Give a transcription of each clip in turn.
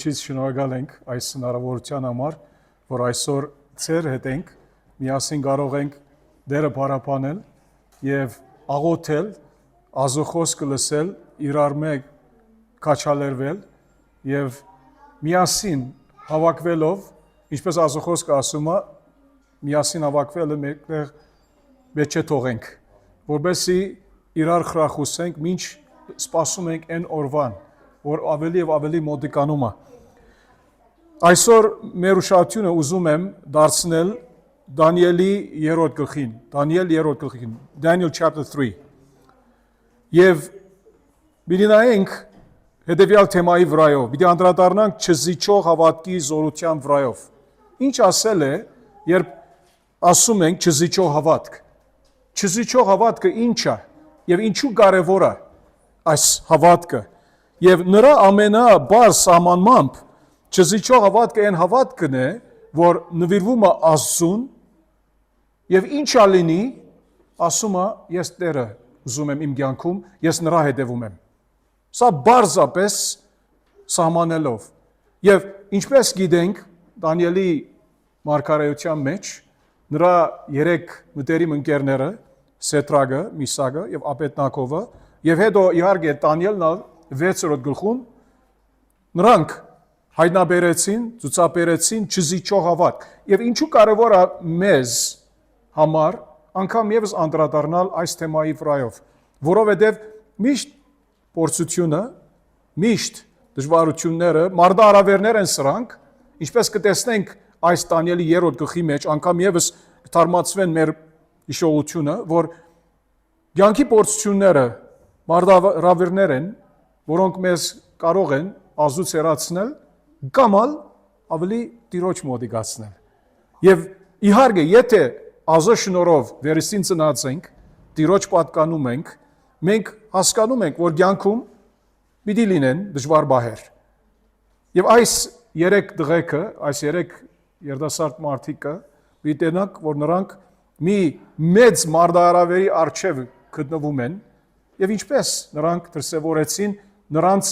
Շնորհակալ ենք այս հնարավորության համար, որ այսօր ծեր հետ ենք, միասին կարող ենք Տերը փառաբանել եւ աղոթել, ազոխոսքը լսել, իրար մեկ քաչալերվել եւ միասին հավաքվելով, ինչպես ազոխոսքը ասում է, միասին հավաքվելը մեկտեղ մեջ թողենք, որբեսի իրար խրախուսենք, ինչ սպասում ենք այն օրվան, որ ավելի եւ ավելի մոտիկանում է։ Այսօր մեր ուշադրությունը ուզում եմ դարձնել Դանիելի 3-րդ գլխին, Daniel chapter 3։ Եվ պիտի նայենք հետևյալ թեմայի վրայով, պիտի անդրադառնանք չզիջող հավատքի զորության վրայով։ Ինչ ասել է, երբ ասում ենք չզիջող հավատք։ Չզիջող հավատքը ինչ է եւ ինչու կարեւոր է այս հավատքը։ Եվ նրա ամենաբարձ սահմանմամբ չզիջող հավատքը այն հավատքն է, որ նվիրվում է Աստծուն եւ ինչա լինի, ասում է ես Տերը ուզում եմ իմ կյանքում, ես նրա հետևում եմ։ Սա բարձրապես սահմանելով։ Եվ ինչպես գիտենք, Դանիելի մարգարեության մեջ նրա 3 մտերիմ ընկերները, Սետրագը, Միսակը եւ Աբեդնագովը, եւ հետո իհարկե Դանիելն 6-րդ գլխում նրանք հայտնաբերեցին, ցուցաբերեցին չզիջող հավատք։ Եվ ինչու կարևոր է մեզ համար անգամ եւս անդրադառնալ այս թեմայի վրայով, որովհետեւ միշտ փորձությունը, միշտ դժվարությունները, մարտահրավերներ են սրանք, ինչպես կտեսնենք այս Դանիելի 3-րդ գլխի մեջ, անգամ եւս կթարմացվեն մեր հիշողությունը, որ կյանքի փորձությունները մարտահրավերներ են, որոնք մեզ կարող են ազուց հեռացնել կամ ավելի Տիրոջ մոտիկացնել։ Եվ իհարկե, եթե Աստծո շնորհով վերստին ծնած ենք, Տիրոջ պատկանում ենք, մենք հասկանում ենք, որ կյանքում պիտի լինեն դժվար բահեր։ Եւ այս 3 դղեկը, այս 3 երիտասարդ մարդիկը պիտի տենանք, որ նրանք մի մեծ մարտահրավերի առջև գտնվում են եւ ինչպես նրանք դրսևորեցին նրանց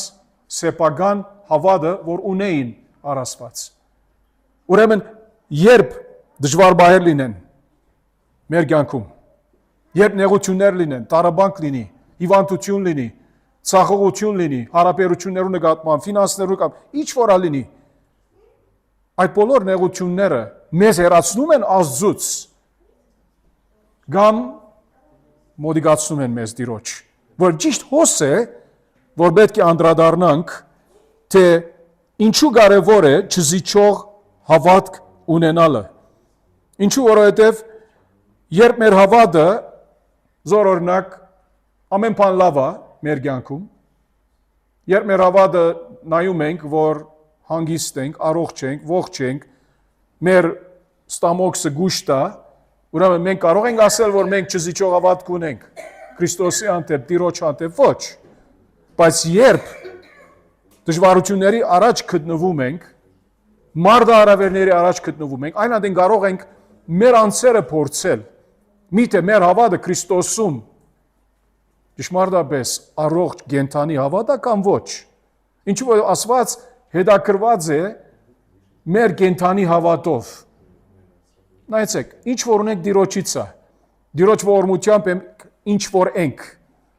սեփական հավատը, որ ունեին առասված։ Ուրեմն, երբ դժվար բահեր լինեն մեր կյանքում, երբ նեղություններ լինեն, տարաբանք լինի, հիվանդություն լինի, ցախողություն լինի, հարաբերություններու նկատմամբ, ֆինանսներու կամ ինչ որ լինի, այդ բոլոր նեղությունները մեզ հեռացնում են Աստծուց կամ մոտիկացնում են մեզ Տիրոջ, որ ճիշտ հոս է, որ պետք է անդրադառնանք, թե ինչու կարևոր է չզիջող հավատք ունենալը։ Ինչու, որովհետև երբ մեր հավատը զորօրինակ ամեն բան լավ է մեր կյանքում, երբ մեր հավատը նայում ենք, որ հանգիստ ենք, առողջ ենք, ողջ ենք, մեր ստամոքսը գուշտ է, ուրեմն մենք կարող ենք ասել, որ մենք չզիջող հավատք ունենք Քրիստոսի հանդեպ, Տիրոջ հանդեպ, ոչ։ Բայց երբ դժվարությունների առաջ գտնվում ենք, մարտահրավերների առաջ գտնվում ենք, այն անդեն կարող ենք մեր անձերը փորձել, միթե մեր հավատը Քրիստոսում ճշմարտապես առողջ կենդանի հավատա կամ ոչ։ Ինչու որ ասված հետաքրված է մեր կենդանի հավատով։ Նայեցեք, ինչ որ ունենք Տիրոջից է, Տիրոջ ողորմությամբ ինչ որ ենք։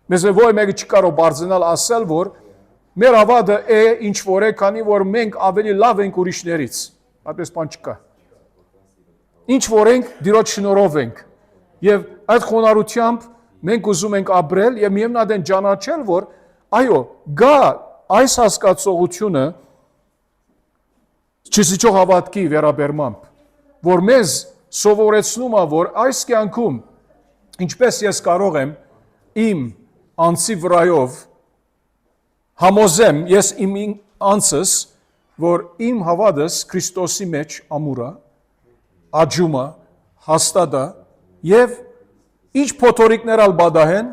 Մեզ ոչ մեկը չկարող բարձրանալ ասել, որ մեր հավատը է ինչ որ է, քանի որ մենք ավելի լավ ենք ուրիշներից։ Այդպես բան չկա։ Ինչ որ ենք, Տիրոջ շնորհով ենք։ Եվ այդ խոնարհությամբ մենք ուզում ենք ապրել եւ միևնույն ճանաչել, որ այո, գա այս հասկացողությունը չզիջող հավատքի վերաբերմամբ, որ մեզ սովորեցնում է, որ այս կյանքում ինչպես ես կարող եմ իմ անձի վրայով համոզեմ ես իմ անձս, որ իմ հավատս Քրիստոսի մեջ ամուր է, աճում է, հաստատ է եւ ինչ փոթորիկներ ալ բադահեն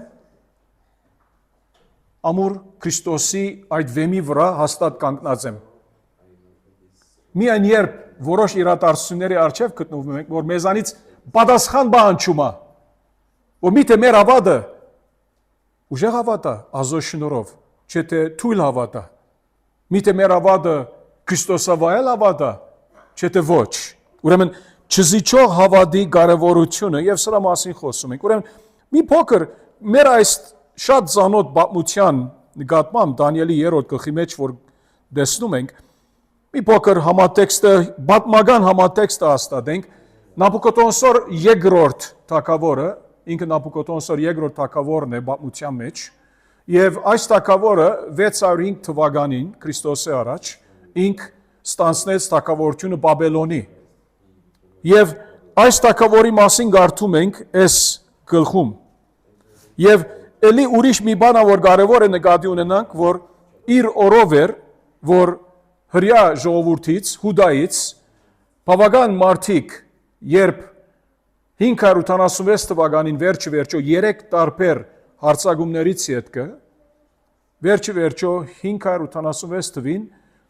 ամուր Քրիստոսի այդ վեմի վրա հաստատ կանգնած եմ։ Միայն երբ որոշ իրադարձությունների առջև գտնվում ենք, որ մեզանից պատասխան պահանջում է, որ միթե մեր հավատը ուժեղ հավատա Աստծո շնորհով, չէ թե թույլ հավատա։ Միթե մեր հավատը Քրիստոսավայել հավատա, չէ թե ոչ։ Ուրեմն չզիջող հավատի կարևորությունը եւ սրա մասին խոսում ենք։ Ուրեմն մի փոքր մեր այս շատ ծանոթ պատմության նկատմամբ Դանիելի 3-րդ գլխի մեջ որ տեսնում ենք մի փոքր համատեքստը պատմական համատեքստը հաստատենք Նաբուկոդոնոսոր երկրորդ թագավորը ինքը Նաբուկոդոնոսոր երկրորդ թագավորն է պատմության մեջ եւ այս թագավորը 605 թվականին Քրիստոսի առաջ ինք ստանցնեց թագավորությունը Բաբելոնի եւ այս թագավորի մասին կարդում ենք այս գլխում եւ ելի ուրիշ մի բան որ կարեւոր է նկատի ունենանք որ իր օրով էր որ հրյա ժողովրդից հուդայից բավական մարդիկ երբ 586 թվականին վերջը 3 տարբեր հարցակումներից յետքը վերջը 586 թվին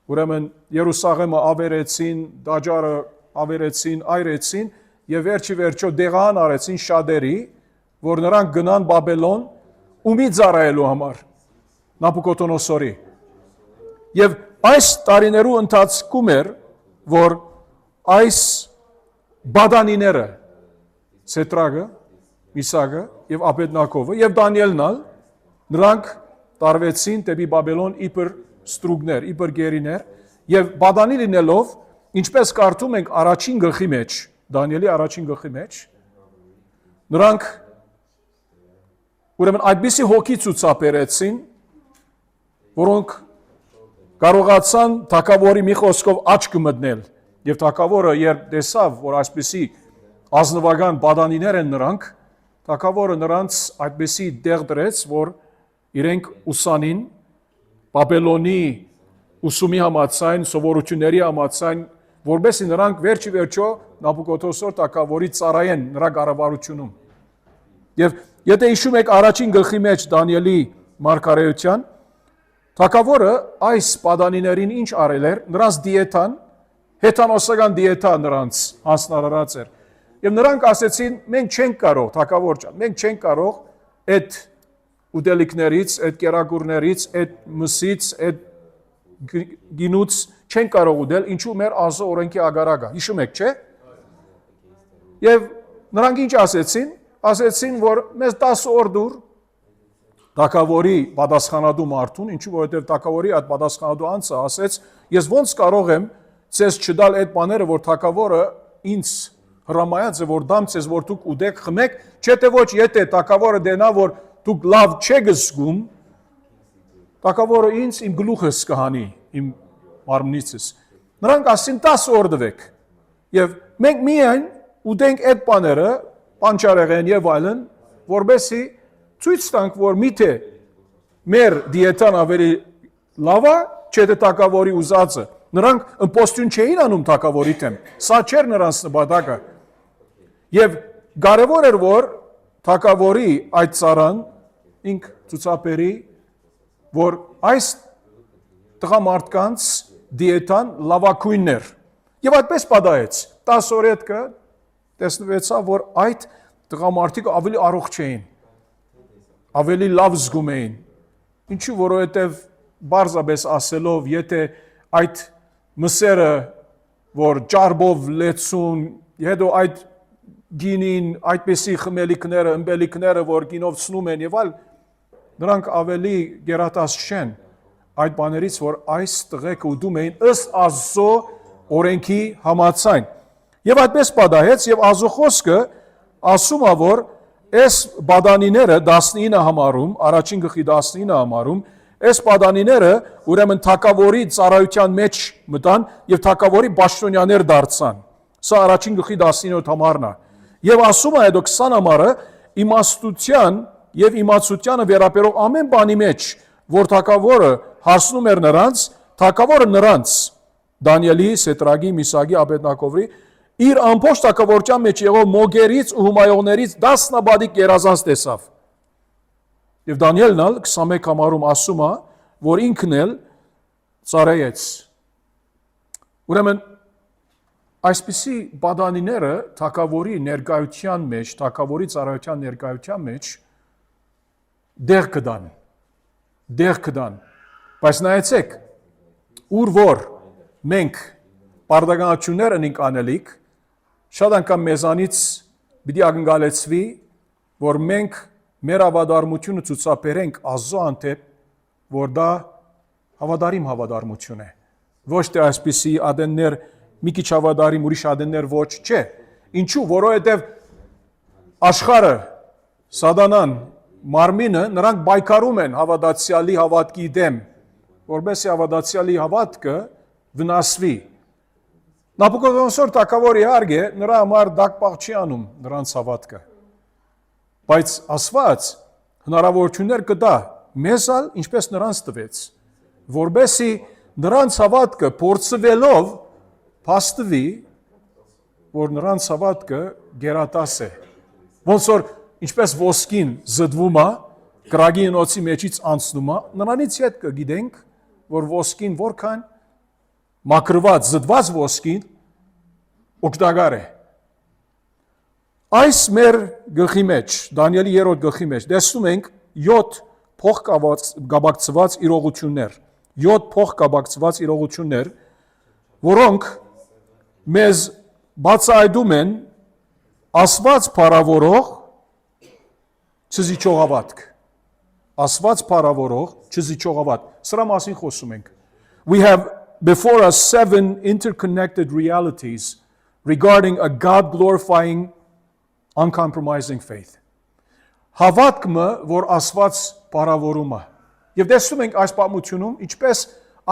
ուրեմն Երուսաղեմը ավերեցին, Դաջարը ավերեցին, այրեցին եւ վերջը դեղան արեցին շատերի, որ նրանք գնան Բաբելոն ումի ծառայելու համար Նաբուկոդոնոսորի։ Եվ այս տարիներու ընթացքում էր, որ այս բադանիները Սետրագը, Միսակը եւ Աբեդնագովը եւ Դանիելն նրանք տարվեցին դեպի Բաբելոն իբր ստրուգներ, իբր գերիներ եւ բադանի լինելով ինչպես կարդում ենք առաջին գլխի մեջ Դանիելի առաջին գլխի մեջ նրանք ուրեմն այդպիսի հոգի ցուցաբերեցին որոնք կարողացան թագավորի մի խոսքով աչք մտնել եւ թագավորը երբ տեսավ որ այսպիսի ազնվական բադանիներ են նրանք թագավորը նրանց այդպիսի դեղ դրեց որ իրենք ուսանին Բաբելոնի ուսումի համաձայն, սովորությունների համաձայն, որբեսի նրանք վերջը Նաբուկոդոնոսոր թագավորի ծառայեն նրա կառավարությունում։ Եվ եթե հիշում եք առաջին գլխի մեջ Դանիելի մարգարեության, թագավորը այս բադանիներին ինչ արել էր, նրանց դիետան, հեթանոսական դիետա նրանց հանձնարարած էր։ Եվ նրանք ասեցին, մենք չենք կարող, թագավոր ջան, մենք չենք կարող այդ ուտելիքներից, այդ կերակուրներից, այդ մսից, այդ գինուց չեն կարող ուտել, ինչու մեր Աստծո օրենքի ագարակը։ Հիշում եք, չէ՞։ Եվ նրանք ինչ ասեցին։ Ասեցին, որ մեզ 10 օր դուր թագավորի պատասխանատու մարդուն, ինչու որովհետև թագավորի այդ պատասխանատու անձը ասեց, ես ոնց կարող եմ ցես չդալ այդ բաները, որ թագավորը ինձ հրամայած է, որ դամ ցես, որ դուք ուտեք, խմեք, չէ՞ թե ոչ, եթե թագավորը դենա, որ դուք լավ չեք զգում, թագավորը ինձ իմ գլուխս կհանի, իմ մարմնիցս։ Նրանք ասին 10 օր տվեք։ Եվ մենք միայն ուտենք այդ բաները, պանչարեղեն եւ այլն, որբեսի ցույց տանք, որ միթե մեր դիետան ավելի լավ է, չէ՞ թե թագավորի ուզածը։ Նրանք ըմպոստյուն չէին անում թագավորի դեմ։ Սա չէր նրանց նպատակը։ Եվ կարևոր էր, որ թագավորի այդ ծառան ինք ցուցաբերի, որ այս տղամարդկանց դիետան լավագույնն էր։ Եվ այդպես պատահեց։ 10 օր հետո տեսնվեցավ, որ այդ տղամարդիկը ավելի առողջ էին, ավելի լավ զգում էին։ Ինչու, որովհետև բարձրապես ասելով, եթե այդ մսերը, որ ճարբով լեցուն, հետո այդ գինին, այդպիսի խմելիքները, ըմբելիքները, որ գինով ցնում են եւ այլ, նրանք ավելի գերատաստ չեն այդ բաներից, որ այս տղեկը ուտում էին ըստ Աստծո օրենքի համաձայն։ Եվ այդպես պատահեց եւ Աստծո խոսքը ասում է, որ այս բադանիները 19 համարում, առաջին գլխի 19 համարում, այս բադանիները ուրեմն թագավորի ծառայության մեջ մտան եւ թագավորի պաշտոնյաներ դարձան։ Սա առաջին գլխի 19 համարն է։ Եվ ասում է հետո 20 համարը իմաստության եւ իմացությանը վերաբերող ամեն բանի մեջ, որ թագավորը հասնում էր նրանց, թագավորը նրանց Դանիելի, Սետրագի, Միսակի, Աբեդնագովի իր ամբողջ թագավորության մեջ եղող մոգերից ու հումայողներից 10 նաբադիկ երազանց տեսավ։ Եվ Դանիելն 21 համարում ասում է, որ ինքն էլ ծառայեց։ Ուրեմն այսպիսի բադանիները թագավորի ներկայության մեջ, թագավորի ծառայության ներկայության մեջ դեղ կդան։ Բայց նայեցեք, ուր որ մենք բարդականություններ ունենք անելիք, շատ անգամ մեզանից պիտի ակնկալեցվի, որ մենք մեր հավատարմությունը ցուցաբերենք Աստծո հանդեպ, որ դա հավատարմություն է։ Ոչ թե այսպիսի ադեններ, մի քիչ հավատարիմ, ուրիշ ադեններ ոչ, չէ։ Ինչու, որովհետև աշխարհը, սատանան, մարմինը նրանք պայքարում են հավատացյալի հավատքի դեմ, որովհետև հավատացյալի հավատքը վնասվի։ Նաբուկոդոնոսոր թագավորը իհարկե նրա համար դակպաղ չի անում նրանց հավատքը։ Բայց Աստված հնարավորություններ կտա մեզալ ինչպես նրանց տվեց, որբեսի նրանց հավատքը փորձվելով փաստվի, որ նրանց հավատքը գերատաս է։ Ոնց որ ինչպես ոսկին զդվում է, կրակի նոցի մեջից անցնում է, նրանից հետ կգիտենք, որ ոսկին որքան մաքրված, զդված ոսկին օգտակար է։ Այս մեր գլխի մեջ, Դանիելի 3-րդ գլխի մեջ, տեսնում ենք 7 փոխկապակցված իրողություններ, 7 փոխկապակցված իրողություններ, որոնք մեզ բացահայտում են Աստված փառավորող չզիջող հավատք։ Աստված փառավորող չզիջող հավատք։ Սրա մասին խոսում ենք։ We have before us 7 interconnected realities regarding a God-glorifying, uncompromising faith. Հավատքը, որ Աստված փառավորում է։ Եվ տեսնում ենք այս պատմությունում, ինչպես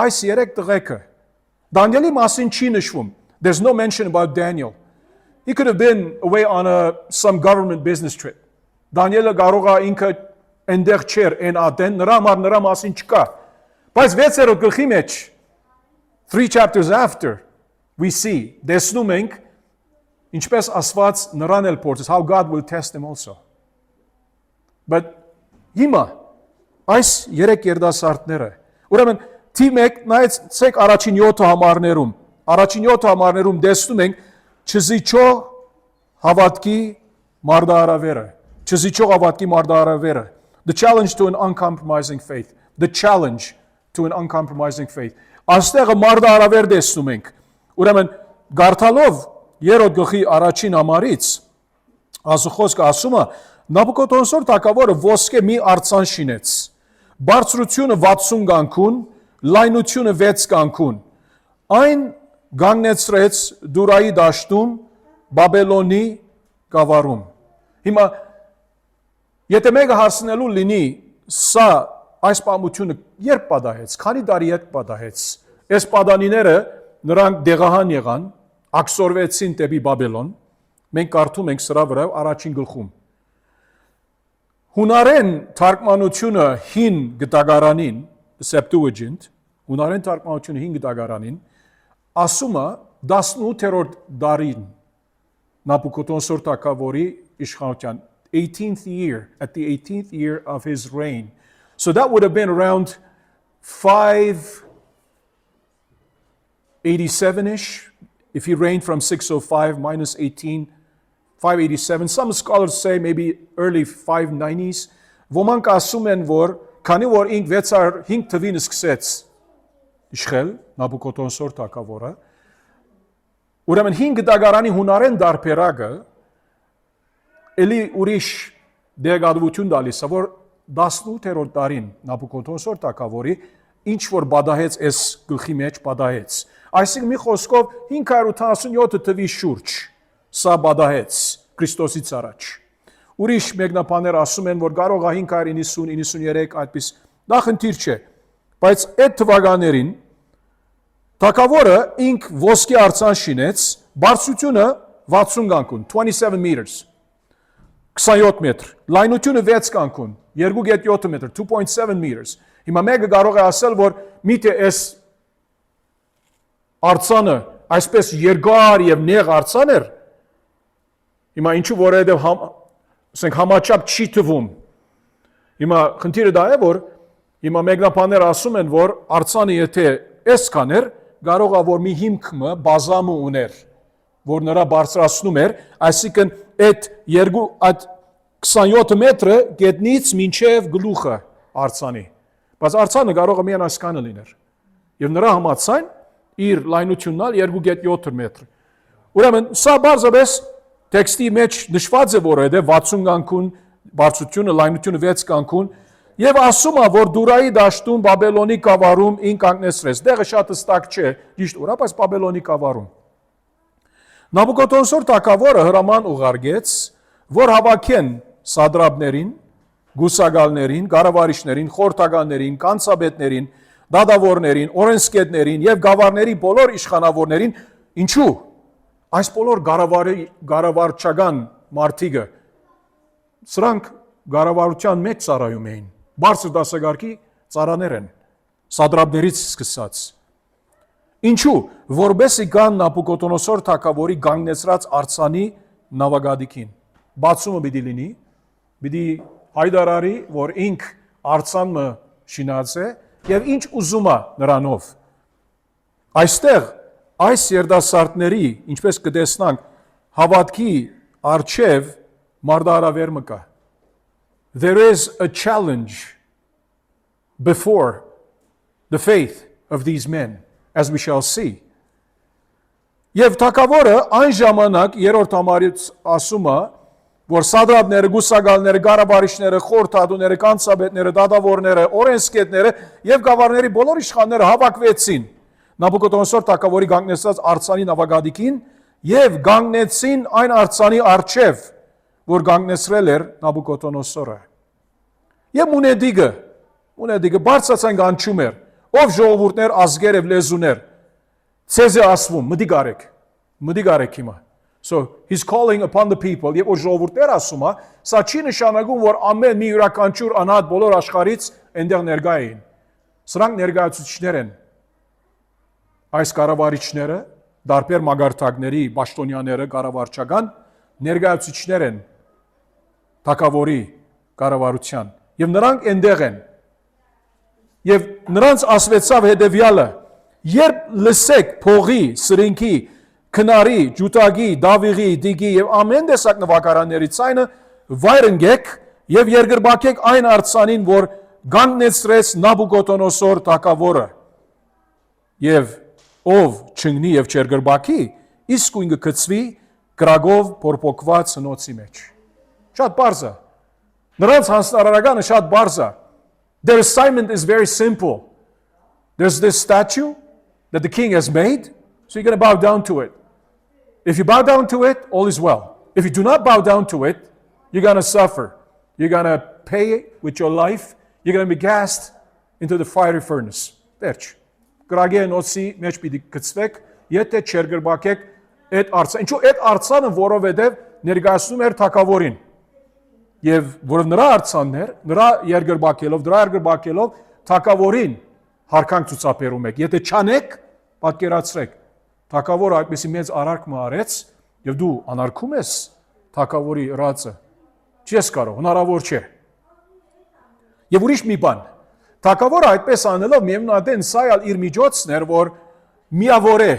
այս 3 տղեկը Դանիելի մասին չի նշվում. There's no mention about Daniel. He could have been away on some government business trip. Դանիելը կարող է ինքը այնտեղ չէր, այն ադեն, նրա մասին չկա։ Բայց 6-րդ գլխի մեջ 3 chapters after we see, տեսնում ենք ինչպես Աստված նրան էլ փորձեց, how God will test him also. But հիմա այս 3 երդասարտները, ուրեմն T1 նայեցեք առաջին 7 համարներում, առաջին 7 համարներում տեսնում ենք չզիջող հավատքի մարդահրավերը, չզիջող հավատքի մարդահրավերը, the challenge to an uncompromising faith, the challenge to an uncompromising faith. Աստեղը մարդահրավեր տեսնում ենք, ուրեմն գարթալով 3 գլխի առաջին համարից Աստծո ասում է Նաբուկոդոնոսոր թագավորը ոսկե մի արձան շինեց, բարձրությունը 60 գանքուն, լայնությունը 6 գանքուն, այն գանգնեցրեց Դուրայի դաշտում Բաբելոնի գավառում։ Հիմա եթե մեկը հարցնելու լինի, սա այս պատմությունը երբ պատահեց, քանի տարի հետ պատահեց, այս պատանիները նրանք դեղահան եղան, աքսորվեցին դեպի Բաբելոն, մենք կարդում ենք սրա վրա առաջին գլխում։ Հունարեն թարգմանությունը 5 գտագարանին, Septuagint, հունարեն թարգմանությունը 5 գտագարանին, ասում է 18-րդ դարին Նաբուկոդոնոսոր թագավորի իշխանության 18th year, at the 18th year of his reign. So that would have been around 587-ish, if he reigned from 605 minus 18, 587. Some scholars say maybe early 590s. Ոմանք ասում են, որ քանի որ ինք 605 թվին սկսեց իշխել Նաբուկոդոնոսոր թագավորը, ուրեմն 5 դագարանի հունարեն դարբերակը էլի ուրիշ դեղատվություն տալիս է, որ 18-րդ դարին Նաբուկոդոնոսոր թագավորի ինչ որ բադահեց այս գլխի մեջ բադահեց։ Այսինքն մի խոսքով 587 թվի շուրջ սա բադահեց Քրիստոսից առաջ։ Ուրիշ մեկնաբաններ ասում են, որ կարող է 590-93 այդպես դա խնդիր չէ, բայց այդ թվականներին թագավորը ինք ոսկի արձան շինեց, բարձրությունը 60 գանքուն, 27 meters, 27 մետր, լայնությունը 6 գանքուն, 2.7 մետր, 2.7 meters։ Հիմա մեկը կարող է ասել, որ միթե այս արձանը այսպես երկար եւ նեղ արձան էր, հիմա ինչու որովհետեւ ասենք համաչափ չի թվում։ Հիմա խնդիրը դա է, որ հիմա մեկնաբաններ ասում են, որ արձանը եթե այսքան էր, կարող է որ մի հիմքը բազամը ուներ, որ նրա բարձրացնում էր, այսինքն այդ 27 մետրը գետնից մինչև գլուխը արձանի։ Բայց արձանը կարող է միայն այսքանը լիներ։ Եվ նրա համաձայն իր լայնությունն ալ 2.7 մետր։ Ուրեմն սա բարձրապես տեքստի մեջ նշված է, որ է 60 կանգուն բարձրությունը, լայնությունը 6 կանգուն, եւ ասում է, որ Դուրայի դաշտում Բաբելոնի կավառում ին կանգնեցրեց։ Դեղը շատ հստակ չէ, ճիշտ ուրա, բայց Բաբելոնի կավառում։ Նաբուկոդոնոսոր թագավորը հրաման ուղարկեց, որ հավաքեն սադրաբներին, գուսակալներին, կառավարիչներին, խորհրդականներին, կանցաբետներին, դադավորներին, օրենսգետներին եւ գավառների բոլոր իշխանավորներին, ինչու այս բոլոր կառավարչական մարդիկը սրանք կառավարության մեջ ծառայում էին, բարձր դասակարգի ծառաներ են, սադրաբներից սկսած։ Ինչու, որբեսի կան Նաբուկոդոնոսոր թագավորի կանգնեցրած արձանի նավագադիկին։ Բացումը պիտի լինի, պիտի հայտարարի, որ ինք արձանը շինած է եւ ինչ ուզում է նրանով։ Այստեղ այս երդասարտների, ինչպես կտեսնանք, հավատքի արչև մարդահրավեր մկա։ There is a challenge before the faith of these men, as we shall see. Եվ թագավորը այն ժամանակ երրորդ համարից ասում է, որ սադրաբները, գուսակալները, կառավարիչները, խորհրդատուները, կանցաբետները, դատավորները, օրենսգետները եւ գավառների բոլոր իշխանները հավաքվեցին Նաբուկոդոնոսոր թագավորի կանգնեցած արձանի նավագադիկին եւ կանգնեցին այն արձանի առջև, որ կանգնեցրել էր Նաբուկոդոնոսորը։ Եվ մունեդիգը բարձրացան կանչում էր, ով ժողովուրդներ, ազգեր եւ լեզուներ, ցեզ է ասվում, մտիկ արեք հիմա։ So he's calling upon the people, եւ որ ժողովուրդներ ասում է, սա չի նշանակում, որ ամեն մի յուրաքանչյուր անհատ բոլոր աշխարհից այնտեղ ներկա էին։ Սրանք ներկայացուցիչներ են։ Այս կառավարիչները, դարբեր մագարտակների, պաշտոնյաները, կառավարչական ներկայացուցիչներ են թագավորի կառավարության, եւ նրանք այնտեղ են։ Եվ նրանց ասվեցավ հետեւյալը. երբ լսեք փողի, սրինքի, քնարի, ջութակի, դավիղի, դիգի եւ ամեն տեսակ նվագարանների ցայնը վայր ընկեք եւ երկրբակեք այն արձանին, որ կանգնեցրեց Նաբուկոդոնոսոր թագավորը։ Եվ ով չընկնի եւ չերկրբակի, իսկույն կգցվի գրագով փորփոքված հնոցի մեջ։ Շատ բարձր։ Նրանց հանձնարարականը շատ բարձր։ Their assignment is very simple. There's this statue that the king has made, so you're going to bow down to it. If you bow down to it, all is well. If you do not bow down to it, you're going to suffer. You're going to pay with your life. You're going to be cast into the fiery furnace. Վերջ։ Գրագեն օսի մեջ պիտի գցվեք, եթե չերգրբակեք այդ արծան։ Ինչու այդ արծանը, որովհետև ներկայացնում էր թագավորին։ Եվ որ նրա արծաններ, նրա երգրբակելով թագավորին հարկանք ցուցաբերում եք։ Եթե չանեք, պատկերացրեք, թագավորը այդպեսի մեծ արարք արեց, եւ դու անարգում ես թագավորի ռացը։ Չես կարող, հնարավոր չէ։ Եվ ուրիշ մի բան, թագավորը այդպես անելով միևնույն սայալ իր միջոցն էր, որ միավոր է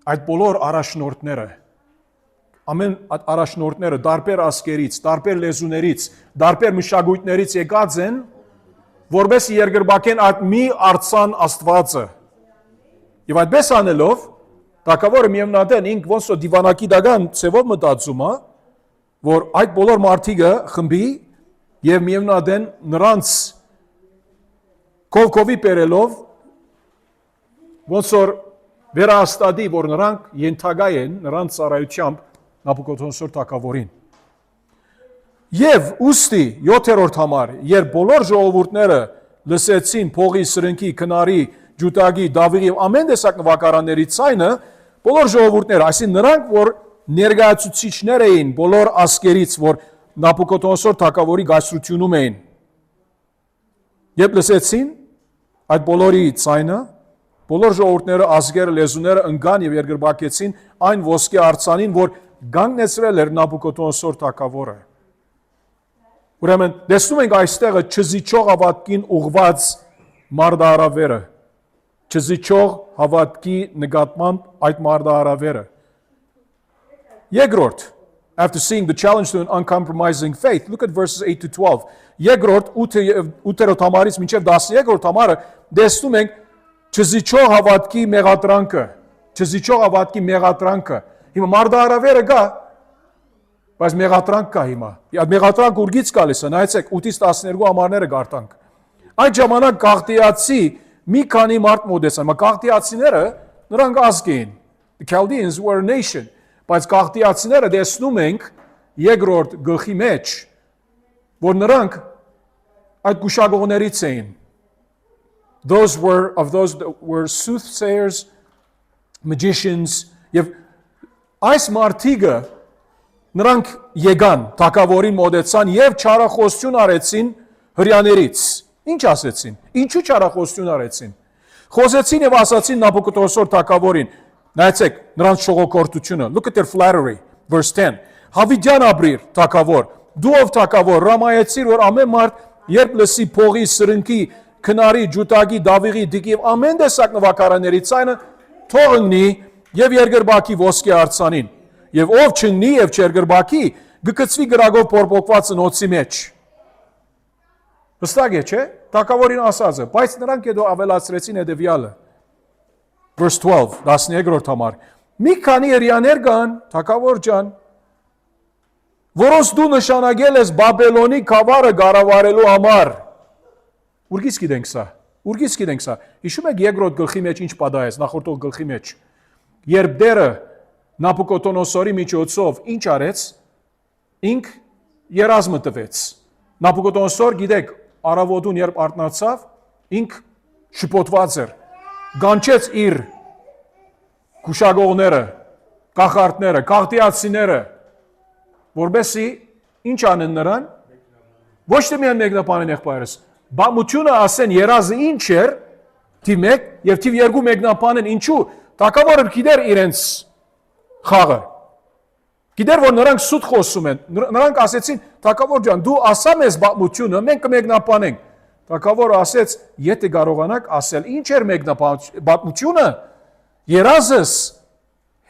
այդ բոլոր առաջնորդները, ամեն առաջնորդները դարբեր ազգերից, դարբեր լեզուներից, դարբեր մշակույթներից եկած են, որպես երկրբակեն այդ մի արծան Աստվածը։ Եվ այդպես անելով, թագավորը միևնույն ինք ոնց որ դիվանակի դագան ցևով մտածում է, որ այդ բոլոր մարդիկը խմբի եւ միևնույն նրանց կողքովի բերելով ոնց որ վերահաստատի, որ նրանք ենթակա են նրանց ծառայությամբ Նաբուկոդոնոսոր թագավորին։ Եվ ուստի 7-րդ համար, երբ բոլոր ժողովուրդները լսեցին փողի, սրնքի, քնարի, ջութակի, դավիղի եւ ամեն տեսակ նվագարանների ցայնը, բոլոր ժողովուրդները, այսինքն նրանք, որ ներկայացուցիչներ էին բոլոր ազգերից, որ Նաբուկոդոնոսոր թագավորի գայսրությունում էին, երբ լսեցին այդ բոլորի ցայնը, բոլոր ժողովուրդները, ազգերը, լեզուները ընկան եւ երկրբակեցին այն ոսկե արծանին, որ կանգնեցրել էր Նաբուկոդոնոսոր թագավորը։ Ուրեմն տեսնում ենք այստեղը չզիջող հավատքին ուղված մարդահրավերը, չզիջող հավատքի նկատմամբ այդ մարդահրավերը։ Երկրորդ, after seeing the challenge to an uncompromising faith, look at verses 8 to 12. Երկրորդ 8-րդ համարից մինչև 13-րդ համարը տեսնում ենք չզիջող հավատքի մեղատրանքը, հիմա մարդահրավերը գա, բայց մեղատրանք կա հիմա, այդ մեղատրանք ուրգից գալիս է, նայեցեք 8-ից 12 համարները գարտանք, այդ ժամանակ գաղթիացի մի քանի մարդ մոտեցան, գաղթիացիները նրանք ազգ էին, the Chaldeans were a nation, բայց գաղթիացիները տեսնում ենք երկրորդ գլխի մեջ, որ նրանք այդ գուշագողներից էին, those were soothsayers, magicians, եւ այս մարդիկը նրանք եկան, թագավորին մոտեցան եւ չարախոսություն արեցին հրյաներից։ Ինչ ասեցին։ Ինչու չարախոսություն արեցին։ Խոսեցին եւ ասացին Նաբուկոդոնոսոր թագավորին։ Նայեցեք նրանց շողոքորթությունը։ Look at their flattery, verse 10. Հավիդյան ապրիր, թագավոր, դու ով թագավոր, հրամայեցիր, որ ամեն մարդ երբ լսի փողի, սրընկի, քնարի, ջուտագի, դավիղի, դիկի եւ ամեն տեսակ նվագարանների ցայնը թող ընկնի եւ երկրբակի ոսկե արցանին։ Եվ ով չընկնի եւ չերգրբակի, գկցվի գրագով փորփոքված նոցի մեջ։ Հստակ է, չէ՞։ Թագավորին ասածը, բայց նրանք հետո ավելացրեցին հետեւյալը։ Verse 12, 13-րդ համար։ Մի քանի հրյաներ կան, թագավոր ջան, որոնց դու նշանակել ես Բաբելոնի քավառը կառավարելու համար։ Ուրգից գիտենք սա։ Հիշում եք երկրորդ գլխի մեջ ինչ պատահեց, նախորդող գլխի մեջ։ Երբ դերը Նաբուկոդոնոսորի միջոցով ինչ արեց, ինք երազմը տվեց։ Նաբուկոդոնոսոր, գիտեք, առավոտուն երբ արթնացավ, ինք շփոթված էր, գանչեց իր գուշագողները, կախարդները, գաղթիացիները, որբեսի ինչ անեն նրան, ոչ թե միայն մեկնաբանեն եղբայրս, բամությունը ասեն երազը ինչ էր, թիվ 1 եւ թիվ 2 մեկնաբանեն ինչու, թագավորը գիտեր իրենց խաղը։ Գիտեր, որ նրանք սուտ խոսում են, նրանք ասեցին, թագավոր ջան, դու ասա մեզ բամությունը, մենք կմեկնաբանենք։ Թագավորը ասեց, եթե կարողանաք ասել, ինչ էր բամությունը, երազս,